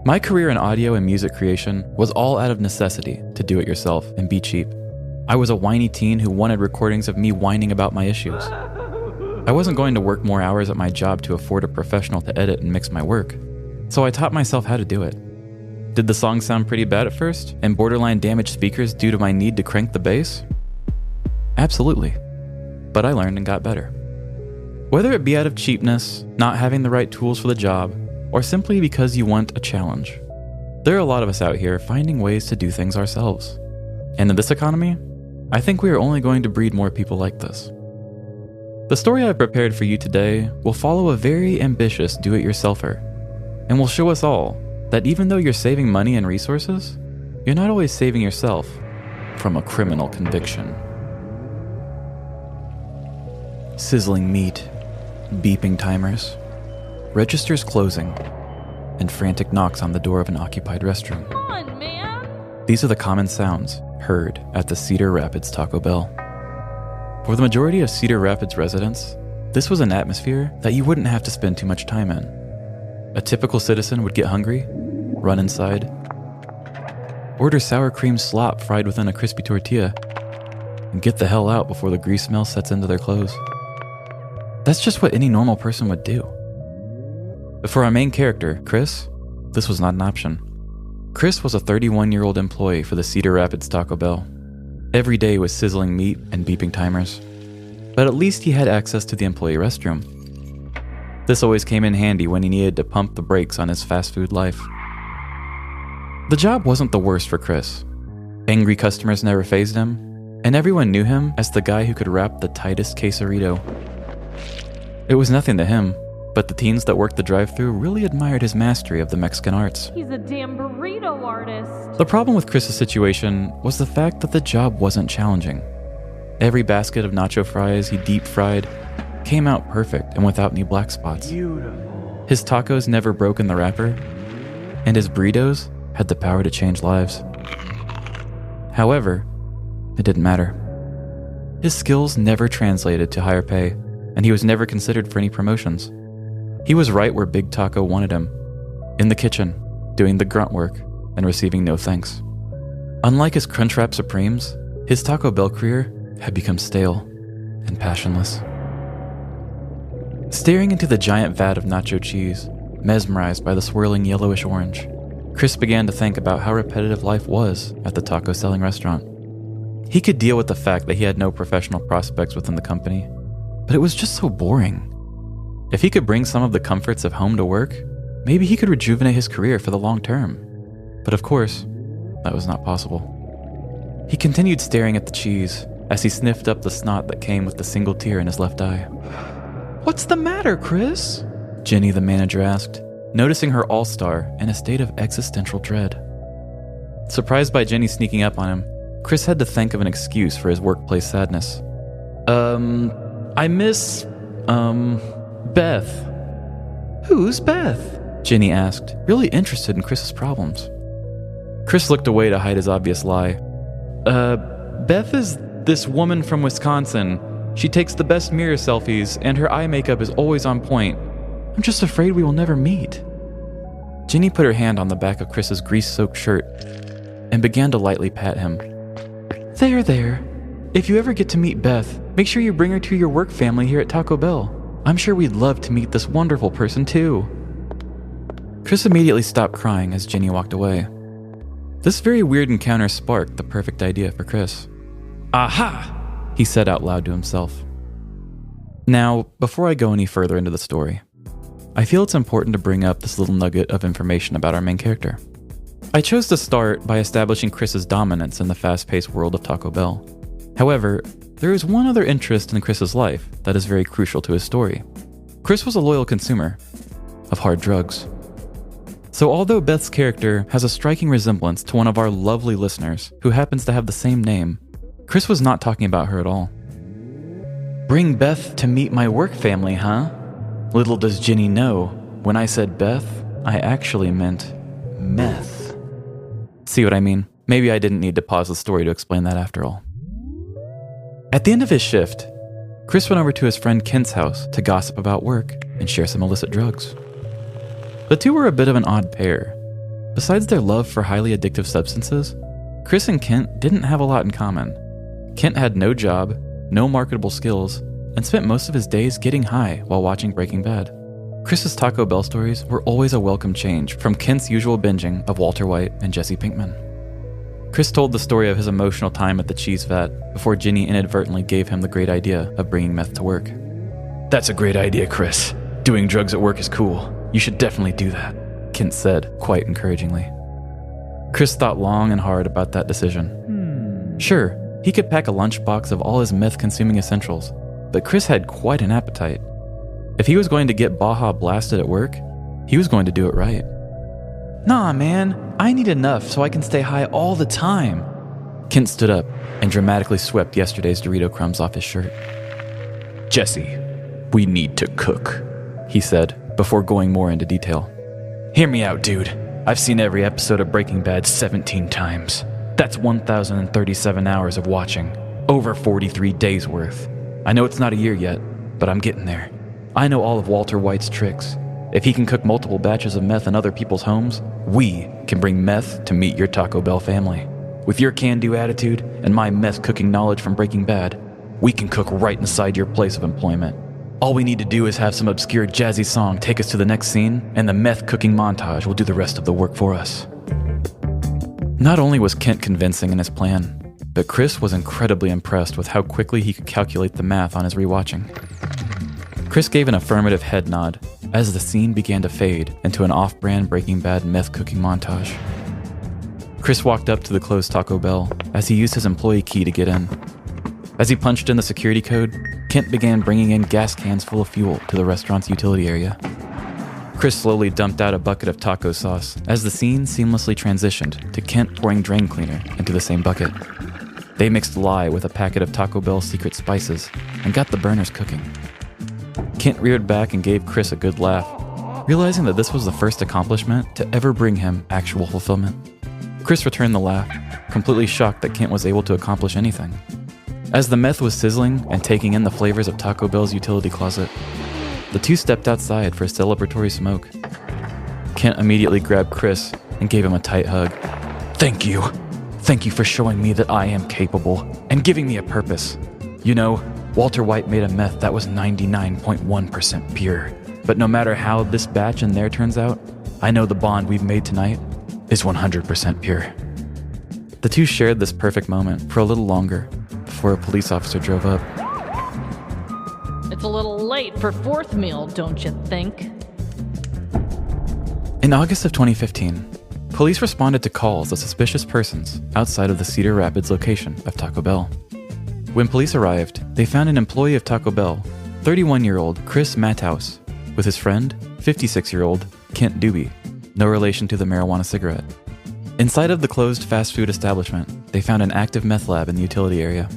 My career in audio and music creation was all out of necessity to do it yourself and be cheap. I was a whiny teen who wanted recordings of me whining about my issues. I wasn't going to work more hours at my job to afford a professional to edit and mix my work, so I taught myself how to do it. Did the song sound pretty bad at first, and borderline damaged speakers due to my need to crank the bass? Absolutely. But I learned and got better. Whether it be out of cheapness, not having the right tools for the job, or simply because you want a challenge, there are a lot of us out here finding ways to do things ourselves. And in this economy, I think we are only going to breed more people like this. The story I've prepared for you today will follow a very ambitious do-it-yourselfer, and will show us all that even though you're saving money and resources, you're not always saving yourself from a criminal conviction. Sizzling meat, beeping timers, registers closing, and frantic knocks on the door of an occupied restroom. Come on, man. These are the common sounds heard at the Cedar Rapids Taco Bell. For the majority of Cedar Rapids residents, this was an atmosphere that you wouldn't have to spend too much time in. A typical citizen would get hungry, run inside, order sour cream slop fried within a crispy tortilla, and get the hell out before the grease smell sets into their clothes. That's just what any normal person would do. But for our main character, Chris, this was not an option. Chris was a 31-year-old employee for the Cedar Rapids Taco Bell. Every day was sizzling meat and beeping timers. But at least he had access to the employee restroom. This always came in handy when he needed to pump the brakes on his fast food life. The job wasn't the worst for Chris. Angry customers never fazed him, and everyone knew him as the guy who could wrap the tightest quesarito. It was nothing to him, but the teens that worked the drive-thru really admired his mastery of the Mexican arts. He's a damn burrito artist. The problem with Chris's situation was the fact that the job wasn't challenging. Every basket of nacho fries he deep-fried came out perfect and without any black spots. Beautiful. His tacos never broke in the wrapper, and his burritos had the power to change lives. However, it didn't matter. His skills never translated to higher pay, and he was never considered for any promotions. He was right where Big Taco wanted him, in the kitchen, doing the grunt work and receiving no thanks. Unlike his Crunchwrap Supremes, his Taco Bell career had become stale and passionless. Staring into the giant vat of nacho cheese, mesmerized by the swirling yellowish orange, Chris began to think about how repetitive life was at the taco selling restaurant. He could deal with the fact that he had no professional prospects within the company, but it was just so boring. If he could bring some of the comforts of home to work, maybe he could rejuvenate his career for the long term. But of course, that was not possible. He continued staring at the cheese as he sniffed up the snot that came with the single tear in his left eye. What's the matter, Chris? Jenny, the manager, asked, noticing her all-star in a state of existential dread. Surprised by Jenny sneaking up on him, Chris had to think of an excuse for his workplace sadness. I miss, Beth. Who's Beth? Jenny asked, really interested in Chris's problems. Chris looked away to hide his obvious lie. Beth is this woman from Wisconsin. She takes the best mirror selfies, and her eye makeup is always on point. I'm just afraid we will never meet. Jenny put her hand on the back of Chris's grease-soaked shirt and began to lightly pat him. There. If you ever get to meet Beth, make sure you bring her to your work family here at Taco Bell. I'm sure we'd love to meet this wonderful person too. Chris immediately stopped crying as Jenny walked away. This very weird encounter sparked the perfect idea for Chris. Aha! He said out loud to himself. Now, before I go any further into the story, I feel it's important to bring up this little nugget of information about our main character. I chose to start by establishing Chris's dominance in the fast-paced world of Taco Bell. However, there is one other interest in Chris's life that is very crucial to his story. Chris was a loyal consumer of hard drugs. So although Beth's character has a striking resemblance to one of our lovely listeners who happens to have the same name, Chris was not talking about her at all. Bring Beth to meet my work family, huh? Little does Jenny know, when I said Beth, I actually meant meth. See what I mean? Maybe I didn't need to pause the story to explain that after all. At the end of his shift, Chris went over to his friend Kent's house to gossip about work and share some illicit drugs. The two were a bit of an odd pair. Besides their love for highly addictive substances, Chris and Kent didn't have a lot in common. Kent had no job, no marketable skills, and spent most of his days getting high while watching Breaking Bad. Chris's Taco Bell stories were always a welcome change from Kent's usual binging of Walter White and Jesse Pinkman. Chris told the story of his emotional time at the cheese vat before Jenny inadvertently gave him the great idea of bringing meth to work. That's a great idea, Chris. Doing drugs at work is cool. You should definitely do that, Kent said, quite encouragingly. Chris thought long and hard about that decision. Sure, he could pack a lunchbox of all his meth-consuming essentials, but Chris had quite an appetite. If he was going to get Baja blasted at work, he was going to do it right. Nah, man, I need enough so I can stay high all the time. Kent stood up and dramatically swept yesterday's Dorito crumbs off his shirt. Jesse, we need to cook, he said, before going more into detail. Hear me out, dude. I've seen every episode of Breaking Bad 17 times. That's 1,037 hours of watching. Over 43 days worth. I know it's not a year yet, but I'm getting there. I know all of Walter White's tricks. If he can cook multiple batches of meth in other people's homes, we can bring meth to meet your Taco Bell family. With your can-do attitude and my meth cooking knowledge from Breaking Bad, we can cook right inside your place of employment. All we need to do is have some obscure jazzy song take us to the next scene, and the meth cooking montage will do the rest of the work for us. Not only was Kent convincing in his plan, but Chris was incredibly impressed with how quickly he could calculate the math on his rewatching. Chris gave an affirmative head nod as the scene began to fade into an off-brand Breaking Bad meth cooking montage. Chris walked up to the closed Taco Bell as he used his employee key to get in. As he punched in the security code, Kent began bringing in gas cans full of fuel to the restaurant's utility area. Chris slowly dumped out a bucket of taco sauce as the scene seamlessly transitioned to Kent pouring drain cleaner into the same bucket. They mixed lye with a packet of Taco Bell secret spices and got the burners cooking. Kent reared back and gave Chris a good laugh, realizing that this was the first accomplishment to ever bring him actual fulfillment. Chris returned the laugh, completely shocked that Kent was able to accomplish anything. As the meth was sizzling and taking in the flavors of Taco Bell's utility closet, the two stepped outside for a celebratory smoke. Kent immediately grabbed Chris and gave him a tight hug. Thank you. Thank you for showing me that I am capable and giving me a purpose. You know, Walter White made a meth that was 99.1% pure. But no matter how this batch in there turns out, I know the bond we've made tonight is 100% pure. The two shared this perfect moment for a little longer before a police officer drove up. It's a little late for fourth meal, don't you think? In August of 2015, police responded to calls of suspicious persons outside of the Cedar Rapids location of Taco Bell. When police arrived, they found an employee of Taco Bell, 31-year-old Chris Matthouse, with his friend, 56-year-old Kent Doobie, no relation to the marijuana cigarette. Inside of the closed fast food establishment, they found an active meth lab in the utility area.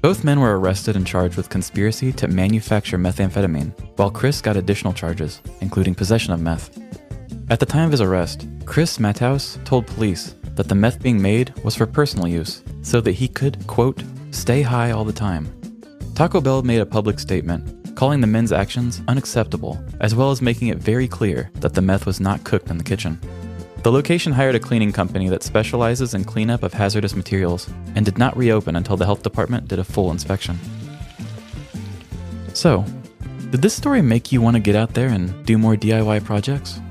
Both men were arrested and charged with conspiracy to manufacture methamphetamine, while Chris got additional charges, including possession of meth. At the time of his arrest, Chris Matthouse told police that the meth being made was for personal use, so that he could, quote, stay high all the time. Taco Bell made a public statement, calling the men's actions unacceptable, as well as making it very clear that the meth was not cooked in the kitchen. The location hired a cleaning company that specializes in cleanup of hazardous materials and did not reopen until the health department did a full inspection. So, did this story make you want to get out there and do more DIY projects?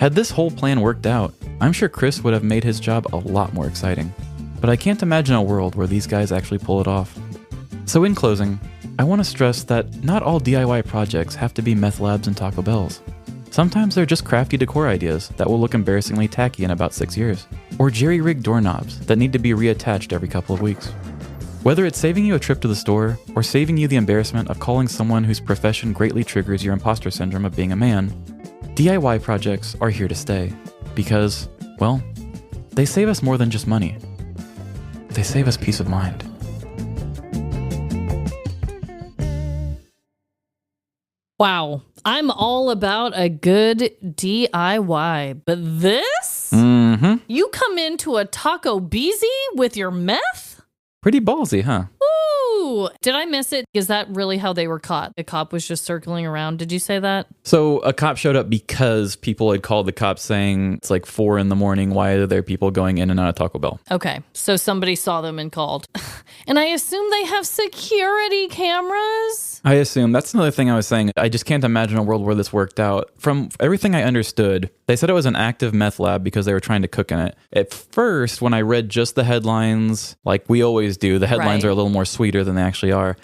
Had this whole plan worked out, I'm sure Chris would have made his job a lot more exciting. But I can't imagine a world where these guys actually pull it off. So in closing, I want to stress that not all DIY projects have to be meth labs and Taco Bells. Sometimes they're just crafty decor ideas that will look embarrassingly tacky in about 6 years. Or jerry-rigged doorknobs that need to be reattached every couple of weeks. Whether it's saving you a trip to the store, or saving you the embarrassment of calling someone whose profession greatly triggers your imposter syndrome of being a man, DIY projects are here to stay. Because, well, they save us more than just money. They save us peace of mind. Wow. I'm all about a good DIY. But this? You come into a Taco Beezy with your meth? Pretty ballsy, huh? Ooh. Did I miss it? Is that really how they were caught? The cop was just circling around. Did you say that? So a cop showed up because people had called the cops saying it's like 4 a.m. Why are there people going in and out of Taco Bell? Okay. So somebody saw them and called. And I assume they have security cameras? I assume. That's another thing I was saying. I just can't imagine a world where this worked out. From everything I understood, they said it was an active meth lab because they were trying to cook in it. At first, when I read just the headlines, like we always do, the headlines are a little more sweeter than they actually are.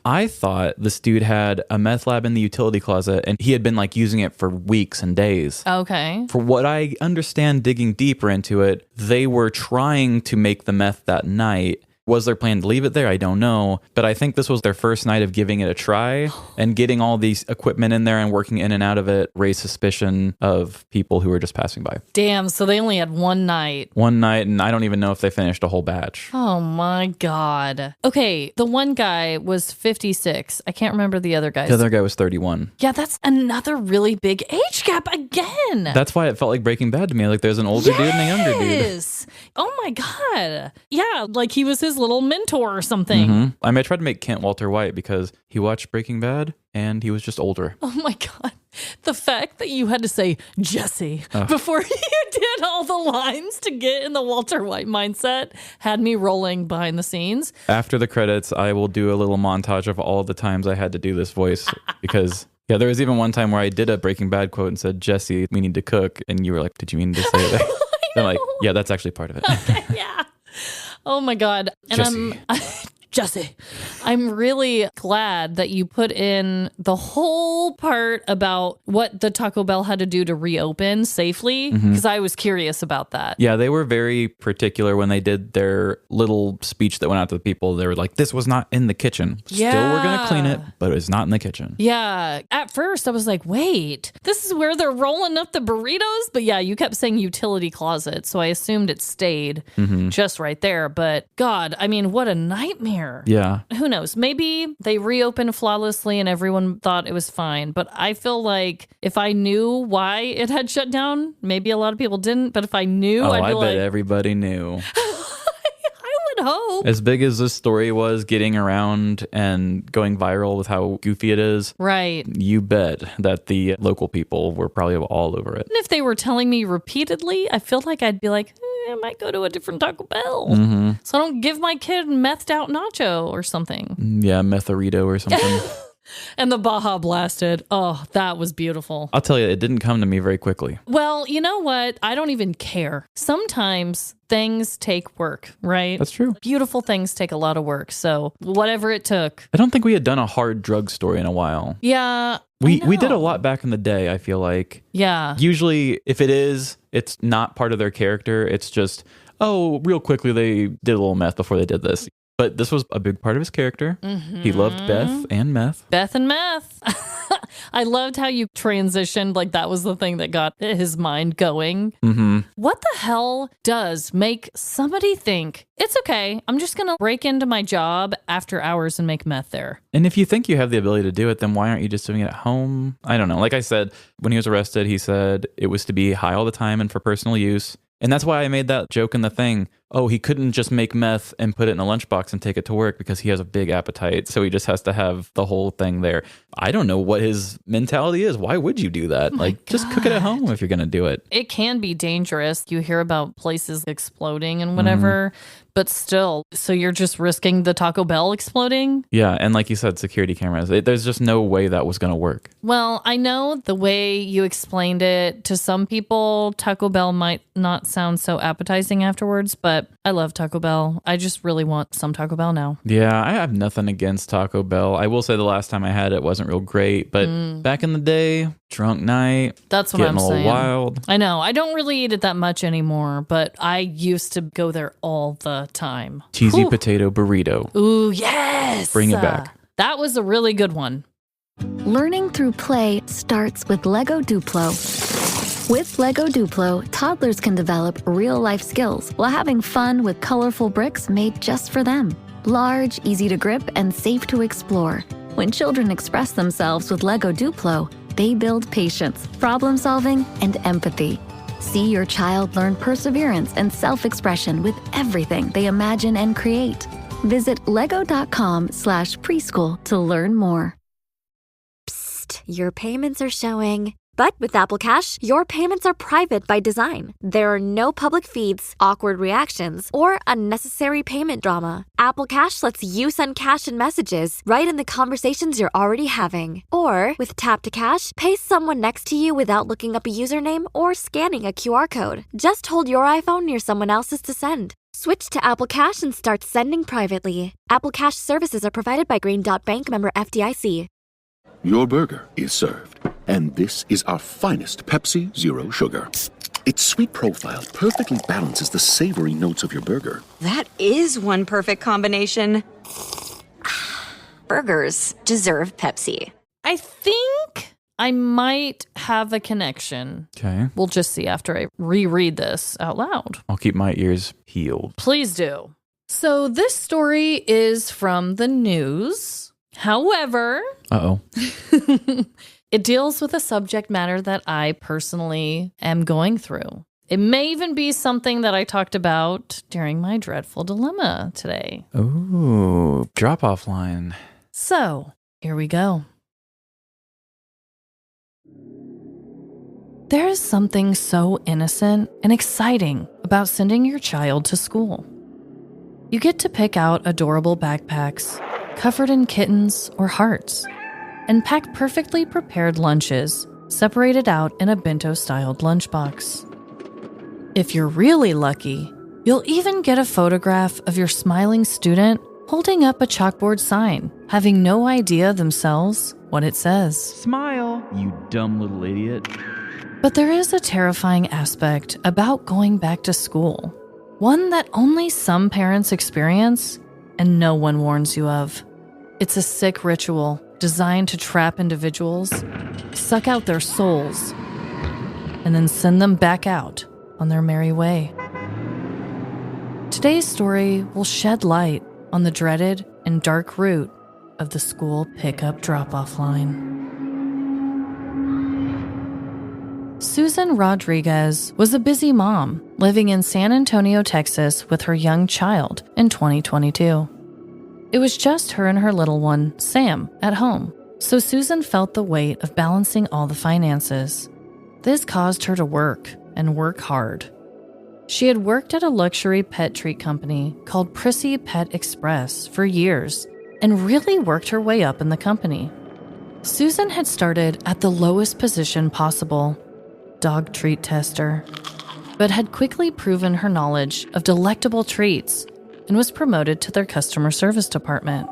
I thought this dude had a meth lab in the utility closet and he had been like using it for weeks and days. Okay. For what I understand, digging deeper into it, they were trying to make the meth that night. Was their plan to leave it there? I don't know. But I think this was their first night of giving it a try, and getting all these equipment in there and working in and out of it raised suspicion of people who were just passing by. Damn, so they only had one night. One night, and I don't even know if they finished a whole batch. Oh my God. Okay, the one guy was 56. I can't remember the other guys. The other guy was 31. Yeah, that's another really big age gap again. That's why it felt like Breaking Bad to me. Like there's an older dude and a younger dude. Oh my God. Yeah, like he was his his little mentor or something. I mean, I tried to make Kent Walter White because he watched Breaking Bad and he was just older. Oh my God. The fact that you had to say Jesse before you did all the lines to get in the Walter White mindset had me rolling behind the scenes. After the credits, I will do a little montage of all the times I had to do this voice because... Yeah, there was even one time where I did a Breaking Bad quote and said, Jesse, we need to cook. And you were like, did you mean to say that? I'm like, yeah, that's actually part of it. Okay, yeah. Oh my God. And Jesse, I'm really glad that you put in the whole part about what the Taco Bell had to do to reopen safely, because I was curious about that. Yeah, they were very particular when they did their little speech that went out to the people. They were like, this was not in the kitchen. Still, we're going to clean it, but it's not in the kitchen. Yeah. At first, I was like, wait, this is where they're rolling up the burritos? But yeah, you kept saying utility closet, so I assumed it stayed just right there. But God, I mean, what a nightmare. Yeah. Who knows? Maybe they reopened flawlessly and everyone thought it was fine. But I feel like if I knew why it had shut down, maybe a lot of people didn't. But if I knew, I'd be like, bet everybody knew. I would hope. As big as this story was getting around and going viral with how goofy it is, right? You bet that the local people were probably all over it. And if they were telling me repeatedly, I feel like I'd be like, I might go to a different Taco Bell. So I don't give my kid methed out nacho or something. Yeah, metharito or something. And the Baja blasted. Oh, that was beautiful. I'll tell you, it didn't come to me very quickly. Well, you know what? I don't even care. Sometimes things take work, right? That's true. Beautiful things take a lot of work. So whatever it took. I don't think we had done a hard drug story in a while. Yeah. We did a lot back in the day, I feel like. Yeah. Usually, if it is, it's not part of their character. It's just, oh, real quickly, they did a little meth before they did this. But this was a big part of his character. He loved Beth and meth. Beth and meth. I loved how you transitioned. Like that was the thing that got his mind going. What the hell does make somebody think, it's okay, I'm just going to break into my job after hours and make meth there? And if you think you have the ability to do it, then why aren't you just doing it at home? I don't know. Like I said, when he was arrested, he said it was to be high all the time and for personal use. And that's why I made that joke in the thing. Oh, he couldn't just make meth and put it in a lunchbox and take it to work because he has a big appetite. So he just has to have the whole thing there. I don't know what his mentality is. Why would you do that? Just cook it at home if you're going to do it. It can be dangerous. You hear about places exploding and whatever, but still, so you're just risking the Taco Bell exploding? Yeah. And like you said, security cameras. There's just no way that was going to work. Well, I know the way you explained it to some people, Taco Bell might not sound so appetizing afterwards, but I love Taco Bell. I just really want some Taco Bell now. Yeah, I have nothing against Taco Bell. I will say the last time I had it wasn't real great, but back in the day, drunk night, that's what I'm saying. Getting a little wild. I know. I don't really eat it that much anymore, but I used to go there all the time. Cheesy potato burrito. Ooh, yes. Bring it back. That was a really good one. Learning through play starts with Lego Duplo. With Lego Duplo, toddlers can develop real-life skills while having fun with colorful bricks made just for them. Large, easy to grip, and safe to explore. When children express themselves with Lego Duplo, they build patience, problem-solving, and empathy. See your child learn perseverance and self-expression with everything they imagine and create. Visit lego.com/preschool to learn more. Psst, your payments are showing. But with Apple Cash, your payments are private by design. There are no public feeds, awkward reactions, or unnecessary payment drama. Apple Cash lets you send cash and messages right in the conversations you're already having. Or, with Tap to Cash, pay someone next to you without looking up a username or scanning a QR code. Just hold your iPhone near someone else's to send. Switch to Apple Cash and start sending privately. Apple Cash services are provided by Green Dot Bank, member FDIC. Your burger is served, and this is our finest Pepsi Zero Sugar. Its sweet profile perfectly balances the savory notes of your burger. That is one perfect combination. Burgers deserve Pepsi. I think I might have a connection. Okay. We'll just see after I reread this out loud. I'll keep my ears peeled. Please do. So this story is from the news. However, it deals with a subject matter that I personally am going through. It may even be something that I talked about during my dreadful dilemma today. Ooh, drop-off line. So, here we go. There is something so innocent and exciting about sending your child to school. You get to pick out adorable backpacks, covered in kittens or hearts, and pack perfectly prepared lunches separated out in a bento-styled lunchbox. If you're really lucky, you'll even get a photograph of your smiling student holding up a chalkboard sign, having no idea themselves what it says. Smile, you dumb little idiot. But there is a terrifying aspect about going back to school, one that only some parents experience and no one warns you of. It's a sick ritual designed to trap individuals, suck out their souls, and then send them back out on their merry way. Today's story will shed light on the dreaded and dark route of the school pickup drop-off line. Susan Rodriguez was a busy mom living in San Antonio, Texas with her young child in 2022. It was just her and her little one, Sam, at home, so Susan felt the weight of balancing all the finances. This caused her to work and work hard. She had worked at a luxury pet treat company called Prissy Pet Express for years and really worked her way up in the company. Susan had started at the lowest position possible, dog treat tester, but had quickly proven her knowledge of delectable treats and was promoted to their customer service department.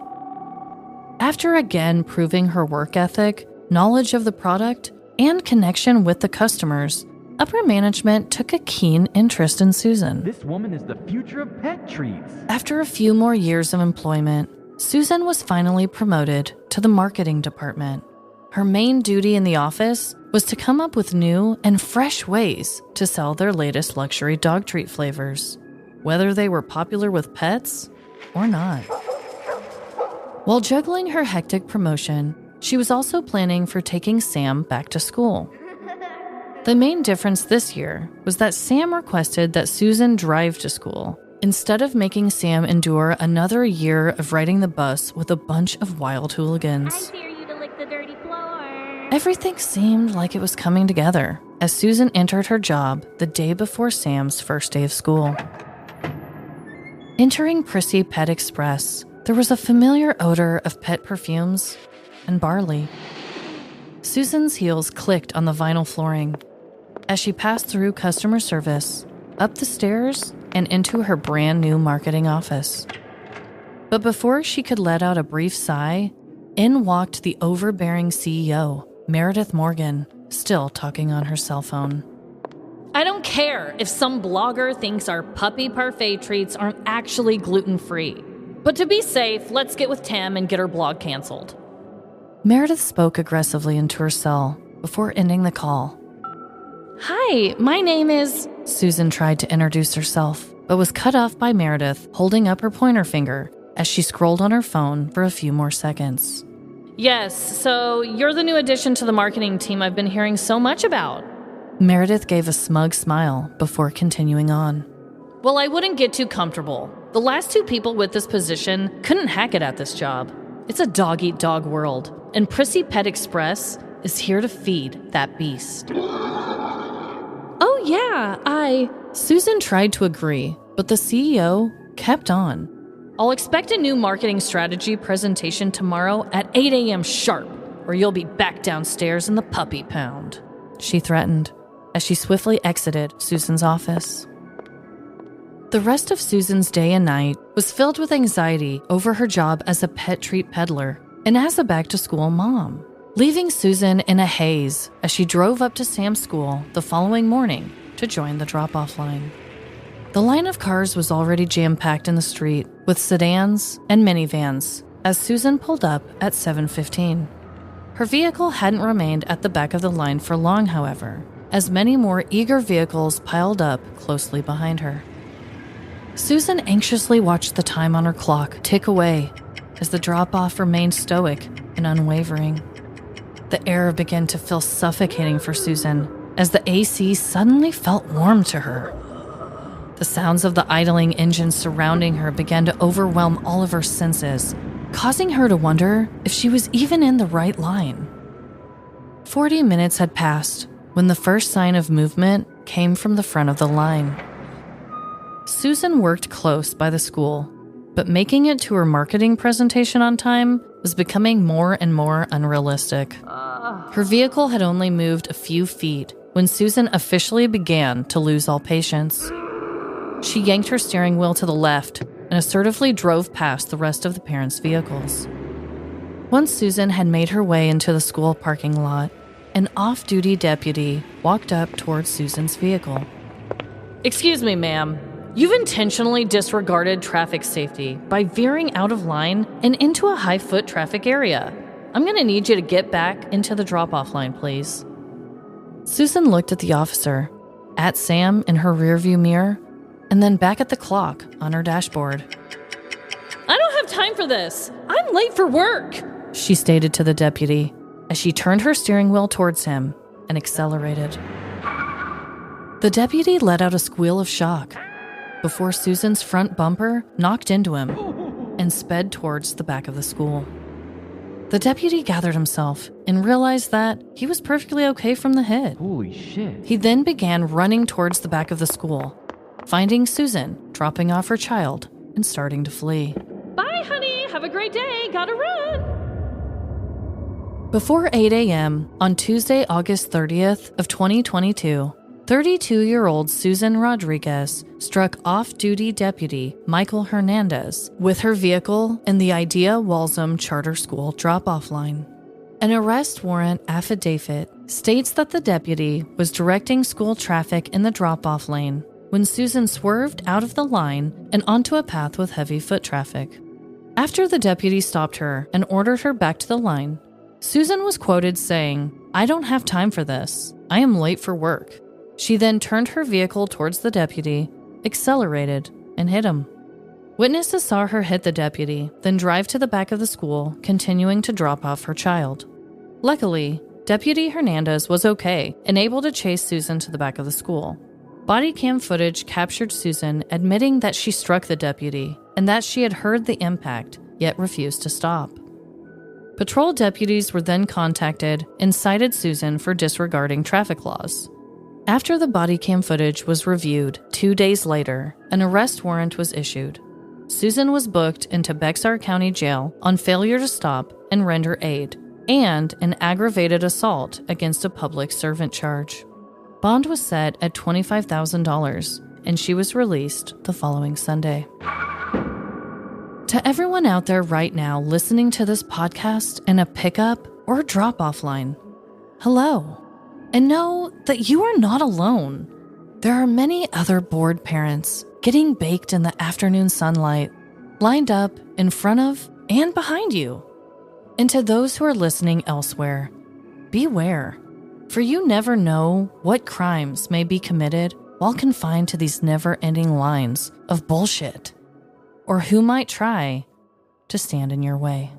After again proving her work ethic, knowledge of the product, and connection with the customers, upper management took a keen interest in Susan. This woman is the future of pet treats. After a few more years of employment, Susan was finally promoted to the marketing department. Her main duty in the office was to come up with new and fresh ways to sell their latest luxury dog treat flavors, whether they were popular with pets or not. While juggling her hectic promotion, she was also planning for taking Sam back to school. The main difference this year was that Sam requested that Susan drive to school, instead of making Sam endure another year of riding the bus with a bunch of wild hooligans. I dare you to lick the dirty floor. Everything seemed like it was coming together as Susan entered her job the day before Sam's first day of school. Entering Prissy Pet Express, there was a familiar odor of pet perfumes and barley. Susan's heels clicked on the vinyl flooring as she passed through customer service, up the stairs, and into her brand new marketing office. But before she could let out a brief sigh, in walked the overbearing CEO, Meredith Morgan, still talking on her cell phone. I don't care if some blogger thinks our puppy parfait treats aren't actually gluten-free. But to be safe, let's get with Tim and get her blog canceled. Meredith spoke aggressively into her cell before ending the call. Hi, my name is... Susan tried to introduce herself, but was cut off by Meredith holding up her pointer finger as she scrolled on her phone for a few more seconds. Yes, so you're the new addition to the marketing team I've been hearing so much about. Meredith gave a smug smile before continuing on. Well, I wouldn't get too comfortable. The last two people with this position couldn't hack it at this job. It's a dog-eat-dog world, and Prissy Pet Express is here to feed that beast. Oh yeah, Susan tried to agree, but the CEO kept on. I'll expect a new marketing strategy presentation tomorrow at 8 a.m. sharp, or you'll be back downstairs in the puppy pound, she threatened as she swiftly exited Susan's office. The rest of Susan's day and night was filled with anxiety over her job as a pet treat peddler and as a back-to-school mom, leaving Susan in a haze as she drove up to Sam's school the following morning to join the drop-off line. The line of cars was already jam-packed in the street with sedans and minivans as Susan pulled up at 7:15. Her vehicle hadn't remained at the back of the line for long, however, as many more eager vehicles piled up closely behind her. Susan anxiously watched the time on her clock tick away as the drop-off remained stoic and unwavering. The air began to feel suffocating for Susan as the AC suddenly felt warm to her. The sounds of the idling engines surrounding her began to overwhelm all of her senses, causing her to wonder if she was even in the right line. 40 minutes had passed when the first sign of movement came from the front of the line. Susan worked close by the school, but making it to her marketing presentation on time was becoming more and more unrealistic. Her vehicle had only moved a few feet when Susan officially began to lose all patience. She yanked her steering wheel to the left and assertively drove past the rest of the parents' vehicles. Once Susan had made her way into the school parking lot, an off-duty deputy walked up towards Susan's vehicle. "Excuse me, ma'am. You've intentionally disregarded traffic safety by veering out of line and into a high-foot traffic area. I'm going to need you to get back into the drop-off line, please." Susan looked at the officer, at Sam in her rearview mirror, and then back at the clock on her dashboard. "I don't have time for this. I'm late for work," she stated to the deputy as she turned her steering wheel towards him and accelerated. The deputy let out a squeal of shock before Susan's front bumper knocked into him and sped towards the back of the school. The deputy gathered himself and realized that he was perfectly okay from the hit. Holy shit. He then began running towards the back of the school, finding Susan dropping off her child and starting to flee. "Bye, honey. Have a great day. Gotta run." Before 8 a.m. on Tuesday, August 30th of 2022, 32-year-old Susan Rodriguez struck off-duty deputy Michael Hernandez with her vehicle in the Idea Walsham Charter School drop-off line. An arrest warrant affidavit states that the deputy was directing school traffic in the drop-off lane when Susan swerved out of the line and onto a path with heavy foot traffic. After the deputy stopped her and ordered her back to the line, Susan was quoted saying, "I don't have time for this. I am late for work." She then turned her vehicle towards the deputy, accelerated, and hit him. Witnesses saw her hit the deputy, then drive to the back of the school, continuing to drop off her child. Luckily, Deputy Hernandez was okay and able to chase Susan to the back of the school. Body cam footage captured Susan admitting that she struck the deputy and that she had heard the impact, yet refused to stop. Patrol deputies were then contacted and cited Susan for disregarding traffic laws. After the body cam footage was reviewed 2 days later, an arrest warrant was issued. Susan was booked into Bexar County Jail on failure to stop and render aid, and an aggravated assault against a public servant charge. Bond was set at $25,000, and she was released the following Sunday. To everyone out there right now listening to this podcast in a pickup or drop-off line, hello. And know that you are not alone. There are many other bored parents getting baked in the afternoon sunlight, lined up in front of and behind you. And to those who are listening elsewhere, beware, for you never know what crimes may be committed while confined to these never-ending lines of bullshit, or who might try to stand in your way.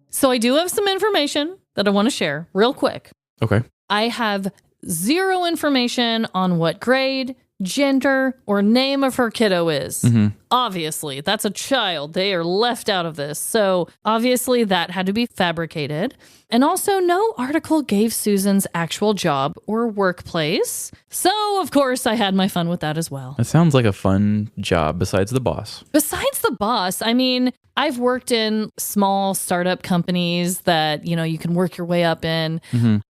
So I do have some information that I want to share real quick. Okay. I have zero information on what grade, gender, or name of her kiddo is. Obviously, that's a child. They are left out of this. So obviously that had to be fabricated. And also no article gave Susan's actual job or workplace. So of course I had my fun with that as well. That sounds like a fun job besides the boss. Besides the boss, I mean, I've worked in small startup companies that, you know, you can work your way up in.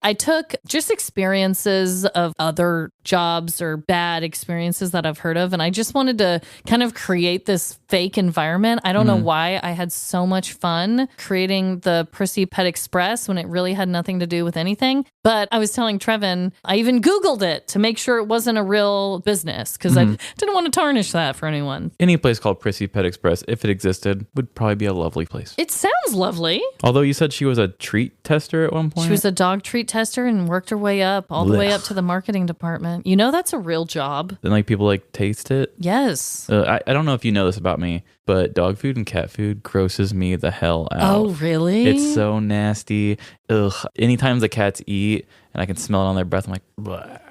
I took just experiences of other jobs or bad experiences that I've heard of, and I just wanted to kind of create this fake environment. I don't know why I had so much fun creating the Prissy Pet Express when it really had nothing to do with anything. But I was telling Trevin, I even Googled it to make sure it wasn't a real business because I didn't want to tarnish that for anyone. Any place called Prissy Pet Express, if it existed, would probably be a lovely place. It sounds lovely. Although you said she was a treat tester at one point. She was a dog treat tester and worked her way up all the way up to the marketing department. You know, that's a real job. Then like people like taste it. Yes. I don't know if you know this about about me, but dog food and cat food grosses me the hell out. Oh, really? It's so nasty. Ugh. Anytime the cats eat and I can smell it on their breath, I'm like,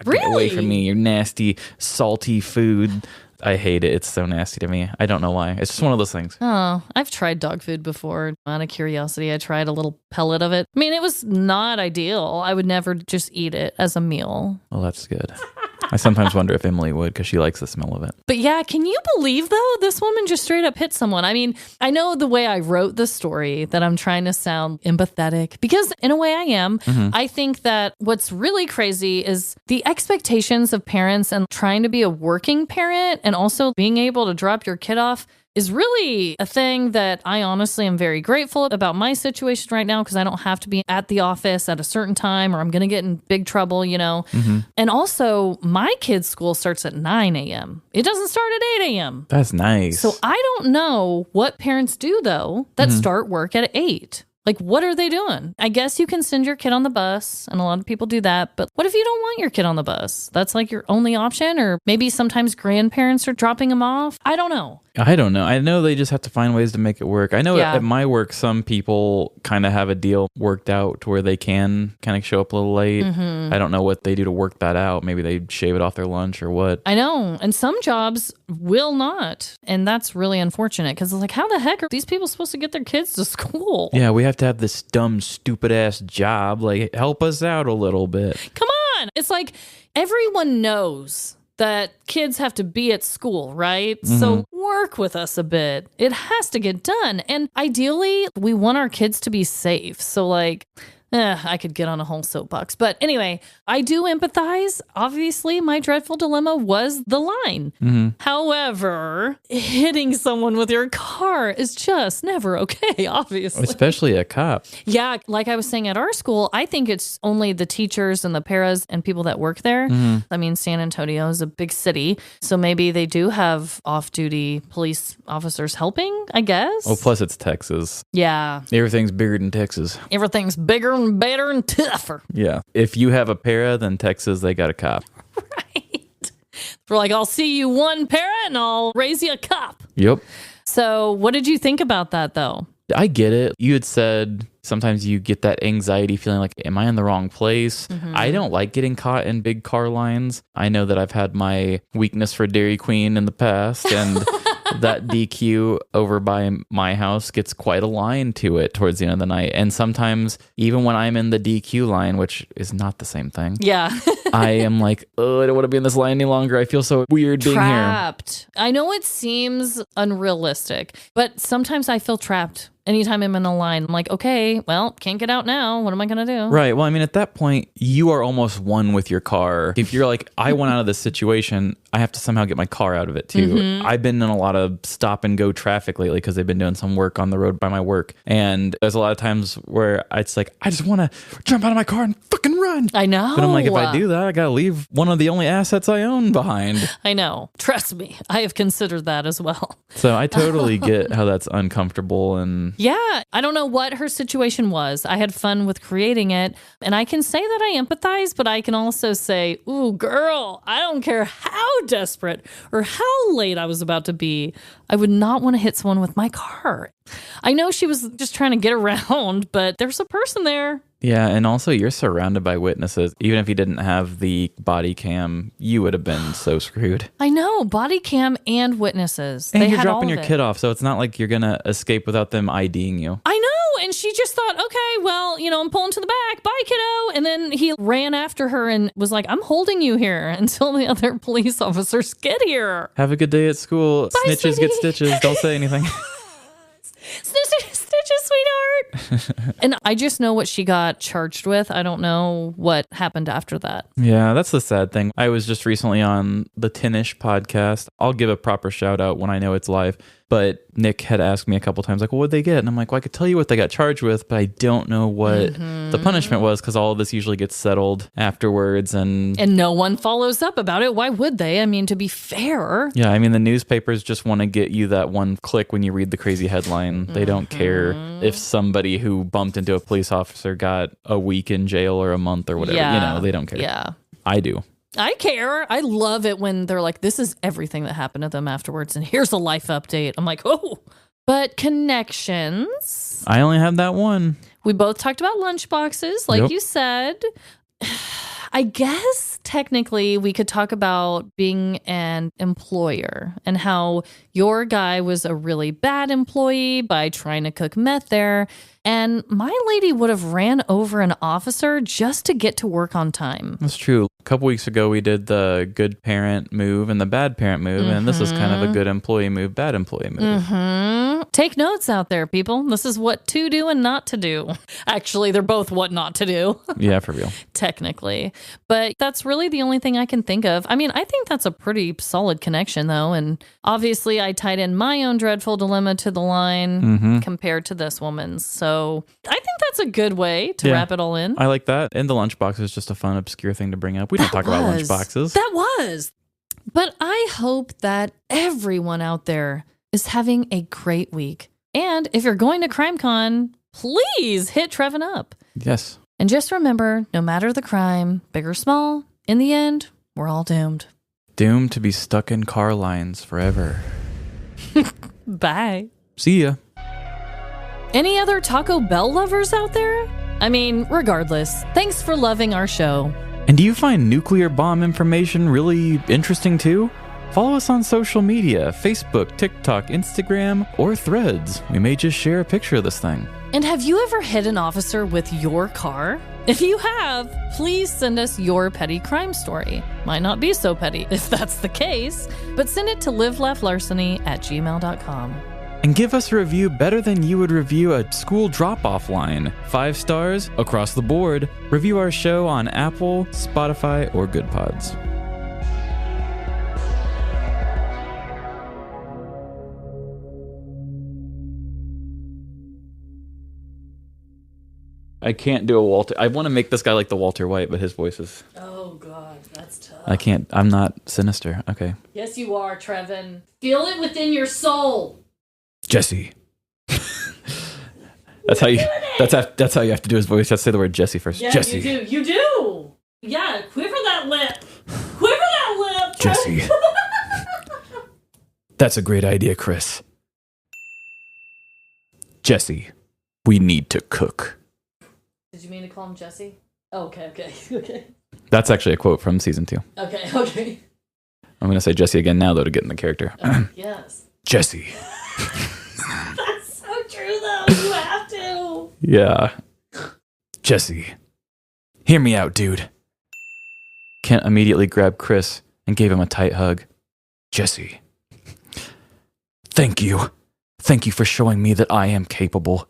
really? Get away from me, you nasty, salty food. I hate it. It's so nasty to me. I don't know why. It's just one of those things. Oh, I've tried dog food before. Out of curiosity, I tried a little pellet of it. I mean, it was not ideal. I would never just eat it as a meal. Well, that's good. I sometimes wonder if Emily would, because she likes the smell of it. But yeah, can you believe, though, this woman just straight up hit someone? I mean, I know the way I wrote the story that I'm trying to sound empathetic, because in a way I am. Mm-hmm. I think that what's really crazy is the expectations of parents and trying to be a working parent and also being able to drop your kid off is really a thing that I honestly am very grateful about my situation right now, because I don't have to be at the office at a certain time or I'm going to get in big trouble, you know. Mm-hmm. And also, my kid's school starts at 9 a.m. It doesn't start at 8 a.m. That's nice. So I don't know what parents do, though, that start work at 8. Like, what are they doing? I guess you can send your kid on the bus, and a lot of people do that. But what if you don't want your kid on the bus? That's like your only option, or maybe sometimes grandparents are dropping them off. I don't know. I don't know. I know they just have to find ways to make it work. I know at my work, some people kind of have a deal worked out to where they can kind of show up a little late. Mm-hmm. I don't know what they do to work that out. Maybe they shave it off their lunch or what. I know. And some jobs will not. And that's really unfortunate, because it's like, how the heck are these people supposed to get their kids to school? Yeah, we have to have this dumb, stupid ass job. Like, help us out a little bit. Come on. It's like everyone knows that kids have to be at school, right? Mm-hmm. So work with us a bit. It has to get done. And ideally, we want our kids to be safe. So like, I could get on a whole soapbox. But anyway, I do empathize. Obviously, my dreadful dilemma was the line. Mm-hmm. However, hitting someone with your car is just never okay, obviously. Especially a cop. Yeah, like I was saying at our school, I think it's only the teachers and the paras and people that work there. Mm-hmm. I mean, San Antonio is a big city, so maybe they do have off-duty police officers helping, I guess. Oh, plus it's Texas. Yeah. Everything's bigger than Texas. Everything's bigger and better and tougher. Yeah. If you have a para, then Texas, they got a cop. Right. We're like, I'll see you one para and I'll raise you a cop. Yep. So what did you think about that, though? I get it. You had said sometimes you get that anxiety feeling like, am I in the wrong place? Mm-hmm. I don't like getting caught in big car lines. I know that I've had my weakness for Dairy Queen in the past, and that DQ over by my house gets quite a line to it towards the end of the night. And sometimes, even when I'm in the DQ line, which is not the same thing, Yeah. I am like, oh, I don't want to be in this line any longer. I feel so weird being here. Trapped. I know it seems unrealistic, but sometimes I feel trapped. Anytime I'm in a line, I'm like, okay, well, can't get out now. What am I going to do? Right. Well, I mean, at that point, you are almost one with your car. If you're like, I want out of this situation, I have to somehow get my car out of it too. Mm-hmm. I've been in a lot of stop and go traffic lately because they've been doing some work on the road by my work. And there's a lot of times where it's like, I just want to jump out of my car and fucking run. I know. But I'm like, if I do that, I got to leave one of the only assets I own behind. I know. Trust me. I have considered that as well. So I totally get how that's uncomfortable. And yeah, I don't know what her situation was. I had fun with creating it. And I can say that I empathize, but I can also say, ooh, girl, I don't care how desperate or how late I was about to be. I would not want to hit someone with my car. I know she was just trying to get around, but there's a person there. yeah, and also you're surrounded by witnesses. Even if you didn't have the body cam, you would have been so screwed. I know, body cam and witnesses. And They you're had dropping all your of it. kid off, so it's not like you're going to escape without them IDing you. I know. And she just thought, okay, well, I'm pulling to the back. Bye, kiddo. And then he ran after her and was like, I'm holding you here until the other police officers get here. Have a good day at school. Bye, Snitches sweetie. get stitches. Don't say anything. Stitches, sweetheart. And I just know what she got charged with. I don't know what happened after that. Yeah, that's the sad thing. I was just recently on the 10ish podcast. I'll give a proper shout out when I know it's live. But Nick had asked me a couple times, like, well, what'd they get? And I'm like, well, I could tell you what they got charged with, but I don't know what the punishment was, because all of this usually gets settled afterwards. And no one follows up about it. Why would they? I mean, to be fair. yeah, I mean, the newspapers just want to get you that one click when you read the crazy headline. They don't care if somebody who bumped into a police officer got a week in jail or a month or whatever. Yeah. They don't care. Yeah. I do. I care. I love it when they're like, this is everything that happened to them afterwards, and here's a life update. I'm like, oh. But connections. I only have that one. We both talked about lunchboxes, like you said. I guess technically we could talk about being an employer and how your guy was a really bad employee by trying to cook meth there. And my lady would have ran over an officer just to get to work on time. That's true. A couple weeks ago, we did the good parent move and the bad parent move. And this is kind of a good employee move, bad employee move. Take notes out there, people. This is what to do and not to do. Actually, they're both what not to do. Yeah, for real. Technically. But that's really the only thing I can think of. I mean, I think that's a pretty solid connection, though. And obviously, I tied in my own dreadful dilemma to the line compared to this woman's. So I think that's a good way to wrap it all in. I like that. And the lunchbox is just a fun, obscure thing to bring up. We don't talk about lunchboxes. That was. But I hope that everyone out there is having a great week. And if you're going to CrimeCon, please hit Trevin up. Yes. And just remember, no matter the crime, big or small, in the end, we're all doomed. Doomed to be stuck in car lines forever. Bye. See ya. Any other Taco Bell lovers out there? I mean, regardless, thanks for loving our show. And do you find nuclear bomb information really interesting too? Follow us on social media, Facebook, TikTok, Instagram, or Threads. We may just share a picture of this thing. And have you ever hit an officer with your car? If you have, please send us your petty crime story. Might not be so petty if that's the case, but send it to livelaughlarceny@gmail.com. And give us a review better than you would review a school drop-off line. 5 stars across the board. Review our show on Apple, Spotify, or Good Pods. I can't do a Walter. I want to make this guy like the Walter White, but his voice is... Oh, God, that's tough. I can't. I'm not sinister. Okay. Yes, you are, Trevin. Feel it within your soul. Jesse. That's how you. That's how you have to do his voice. You have to say the word Jesse first. Yeah, Jesse. you do. You do. Yeah, quiver that lip. Quiver that lip. Jesse. That's a great idea, Chris. Jesse, we need to cook. Did you mean to call him Jesse? Oh, okay. That's actually a quote from season 2. Okay. I'm going to say Jesse again now, though, to get in the character. Yes. Jesse. That's so true, though. You have to. Yeah. Jesse. Hear me out, dude. Kent immediately grabbed Chris and gave him a tight hug. Jesse. Thank you. Thank you for showing me that I am capable.